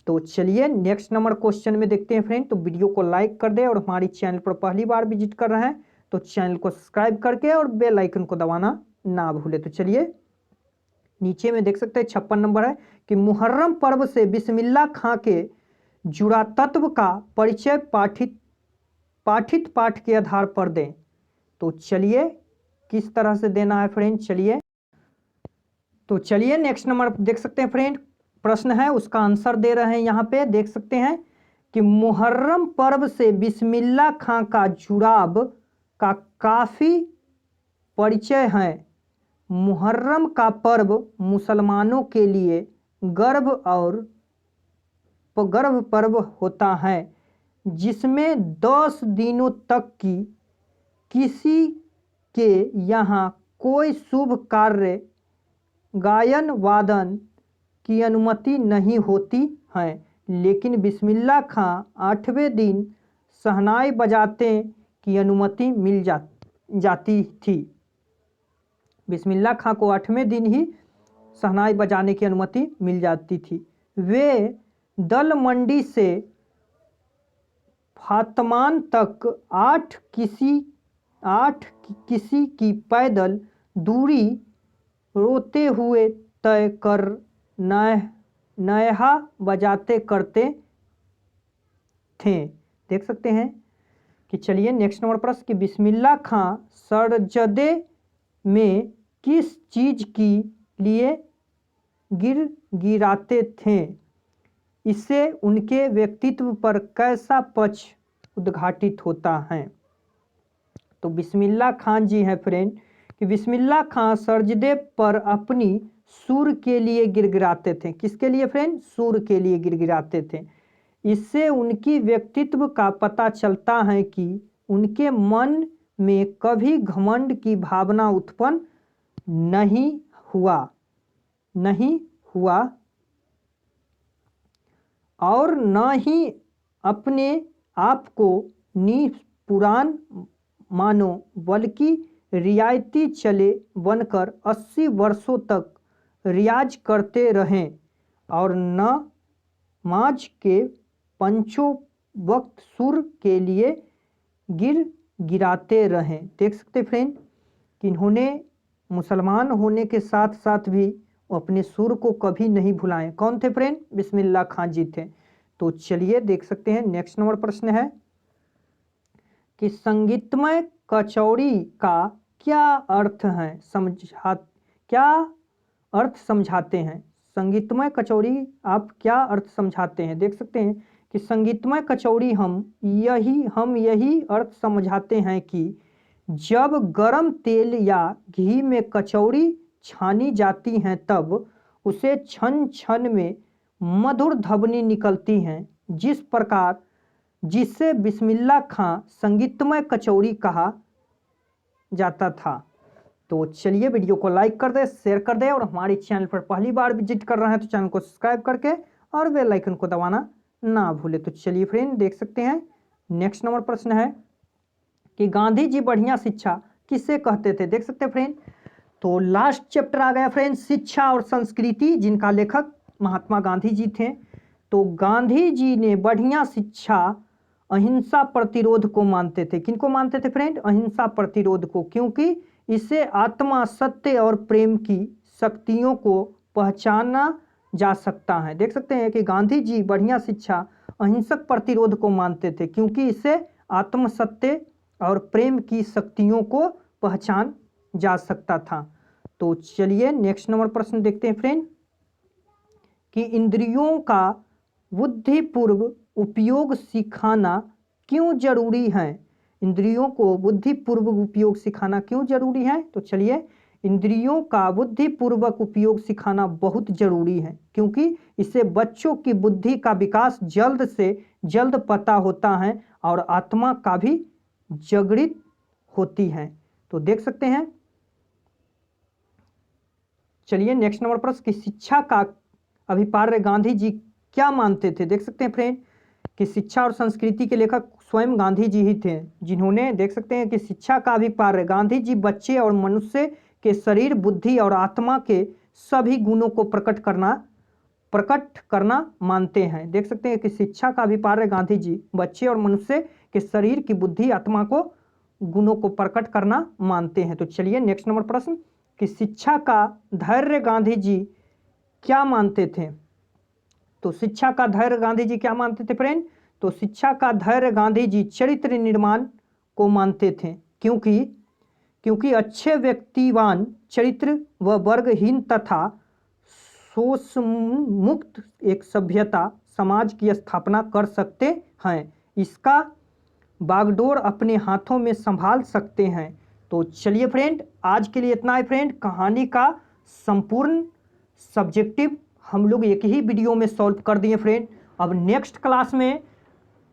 तो चलिए नेक्स्ट नंबर क्वेश्चन में देखते हैं फ्रेंड। तो वीडियो को लाइक कर दे और हमारी चैनल पर पहली बार विजिट कर रहे हैं तो चैनल को सब्सक्राइब करके और बेल आइकन को दबाना ना भूले। तो चलिए नीचे में देख सकते हैं 56 नंबर है कि मुहर्रम पर्व से बिस्मिल्लाह खां के जुड़ा तत्व का परिचय पाठित पाठ के आधार पर दें। तो चलिए किस तरह से देना है फ्रेंड, चलिए नेक्स्ट नंबर देख सकते हैं फ्रेंड, प्रश्न है उसका आंसर दे रहे हैं यहाँ पे। देख सकते हैं कि मुहर्रम पर्व से बिस्मिल्लाह खां का जुड़ाव का काफ़ी परिचय है। मुहर्रम का पर्व मुसलमानों के लिए गर्व पर्व होता है, जिसमें 10 दिनों तक की किसी के यहाँ कोई शुभ कार्य गायन वादन की अनुमति नहीं होती है, लेकिन बिस्मिल्लाह खां 8वें दिन शहनाई बजाते की अनुमति मिल जाती थी। बिस्मिल्लाह खां को 8वें दिन ही शहनाई बजाने की अनुमति मिल जाती थी। वे दल मंडी से फातमान तक 8 किसी की पैदल दूरी रोते हुए तय कर नयहा बजाते करते थे। देख सकते हैं कि चलिए नेक्स्ट नंबर प्रश्न कि बिस्मिल्लाह खां सरजदे में किस चीज़ के लिए गिराते थे, इससे उनके व्यक्तित्व पर कैसा पक्ष उद्घाटित होता है। तो बिस्मिल्लाह खान जी हैं फ्रेंड कि बिस्मिल्लाह खां सरजदे पर अपनी सुर के लिए गिड़गिड़ाते थे। किसके लिए फ्रेंड? सुर के लिए गिड़गिड़ाते थे। इससे उनकी व्यक्तित्व का पता चलता है कि उनके मन में कभी घमंड की भावना उत्पन्न नहीं हुआ और न ही अपने आप को पुराण मानो, बल्कि रियायती चले बनकर 80 वर्षों तक रियाज करते रहें और नमाज के पंचों वक्त सुर के लिए गिराते रहें। देख सकते फ्रेंड कि इन्होंने मुसलमान होने के साथ साथ भी अपने सुर को कभी नहीं भुलाएं। कौन थे फ्रेंड? बिस्मिल्लाह खां जी थे। तो चलिए देख सकते हैं नेक्स्ट नंबर प्रश्न है कि संगीतमय कचौड़ी का क्या अर्थ है, क्या अर्थ समझाते हैं। संगीतमय कचौड़ी आप क्या अर्थ समझाते हैं। देख सकते हैं कि संगीतमय कचौड़ी हम यही अर्थ समझाते हैं कि जब गरम तेल या घी में कचौड़ी छानी जाती हैं तब उसे छन छन में मधुर ध्वनि निकलती हैं, जिस प्रकार जिससे बिस्मिल्लाह खां संगीतमय कचौड़ी कहा जाता था। तो चलिए वीडियो को लाइक कर दे, शेयर कर दे और हमारे चैनल पर पहली बार विजिट कर रहे हैं तो चैनल को सब्सक्राइब करके और बेल आइकन को दबाना ना भूले। तो चलिए फ्रेंड देख सकते हैं नेक्स्ट नंबर प्रश्न है कि गांधी जी बढ़िया शिक्षा किसे कहते थे। देख सकते हैं फ्रेंड, तो लास्ट चैप्टर आ गया फ्रेंड, शिक्षा और संस्कृति, जिनका लेखक महात्मा गांधी जी थे। तो गांधी जी ने बढ़िया शिक्षा अहिंसा प्रतिरोध को मानते थे। किनको मानते थे फ्रेंड? अहिंसा प्रतिरोध को, क्योंकि इससे आत्मा, सत्य और प्रेम की शक्तियों को पहचाना जा सकता है। देख सकते हैं कि गांधी जी बढ़िया शिक्षा अहिंसक प्रतिरोध को मानते थे, क्योंकि इससे आत्म, सत्य और प्रेम की शक्तियों को पहचान जा सकता था। तो चलिए नेक्स्ट नंबर प्रश्न देखते हैं फ्रेंड कि इंद्रियों का बुद्धिपूर्व उपयोग सिखाना क्यों जरूरी है। इंद्रियों को बुद्धिपूर्वक उपयोग सिखाना क्यों जरूरी है। तो चलिए, इंद्रियों का बुद्धिपूर्वक उपयोग सिखाना बहुत जरूरी है, क्योंकि इससे बच्चों की बुद्धि का विकास जल्द से जल्द पता होता है और आत्मा का भी जागृत होती है। तो देख सकते हैं, चलिए नेक्स्ट नंबर प्रश्न कि शिक्षा का अभिप्राय गांधी जी क्या मानते थे। देख सकते हैं फ्रेंड कि शिक्षा और संस्कृति के लेखक स्वयं गांधी जी ही थे, जिन्होंने देख सकते हैं कि शिक्षा का अभिप्राय गांधी जी बच्चे और मनुष्य के शरीर, बुद्धि और आत्मा के सभी गुणों को प्रकट करना मानते हैं। देख सकते हैं कि शिक्षा का अभिप्राय गांधी जी बच्चे और मनुष्य के शरीर की बुद्धि, आत्मा को गुणों को प्रकट करना मानते हैं। तो चलिए नेक्स्ट नंबर प्रश्न कि शिक्षा का धैर्य गांधी जी क्या मानते थे? तो शिक्षा का धैर्य गांधी जी क्या मानते थे फ्रेंड? तो शिक्षा का धैर्य गांधी जी चरित्र निर्माण को मानते थे, क्योंकि अच्छे व्यक्तिवान चरित्र व वर्गहीन तथा शोषमुक्त एक सभ्यता समाज की स्थापना कर सकते हैं, इसका बागडोर अपने हाथों में संभाल सकते हैं। तो चलिए फ्रेंड, आज के लिए इतना है फ्रेंड। कहानी का संपूर्ण सब्जेक्टिव हम लोग एक ही वीडियो में सॉल्व कर दिए फ्रेंड। अब नेक्स्ट क्लास में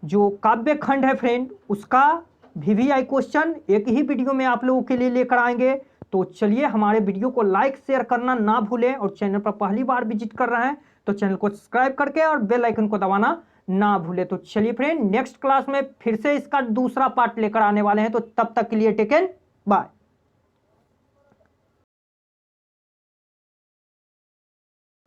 जो काव्य खंड है फ्रेंड, उसका VVI क्वेश्चन एक ही वीडियो में आप लोगों के लिए लेकर आएंगे। तो चलिए, हमारे वीडियो को लाइक शेयर करना ना भूलें, और चैनल पर पहली बार विजिट कर रहे हैं तो चैनल को सब्सक्राइब करके और बेल आइकन को दबाना ना भूले। तो चलिए फ्रेंड, नेक्स्ट क्लास में फिर से इसका दूसरा पार्ट लेकर आने वाले हैं। तो तब तक के लिए टेक केयर, बाय।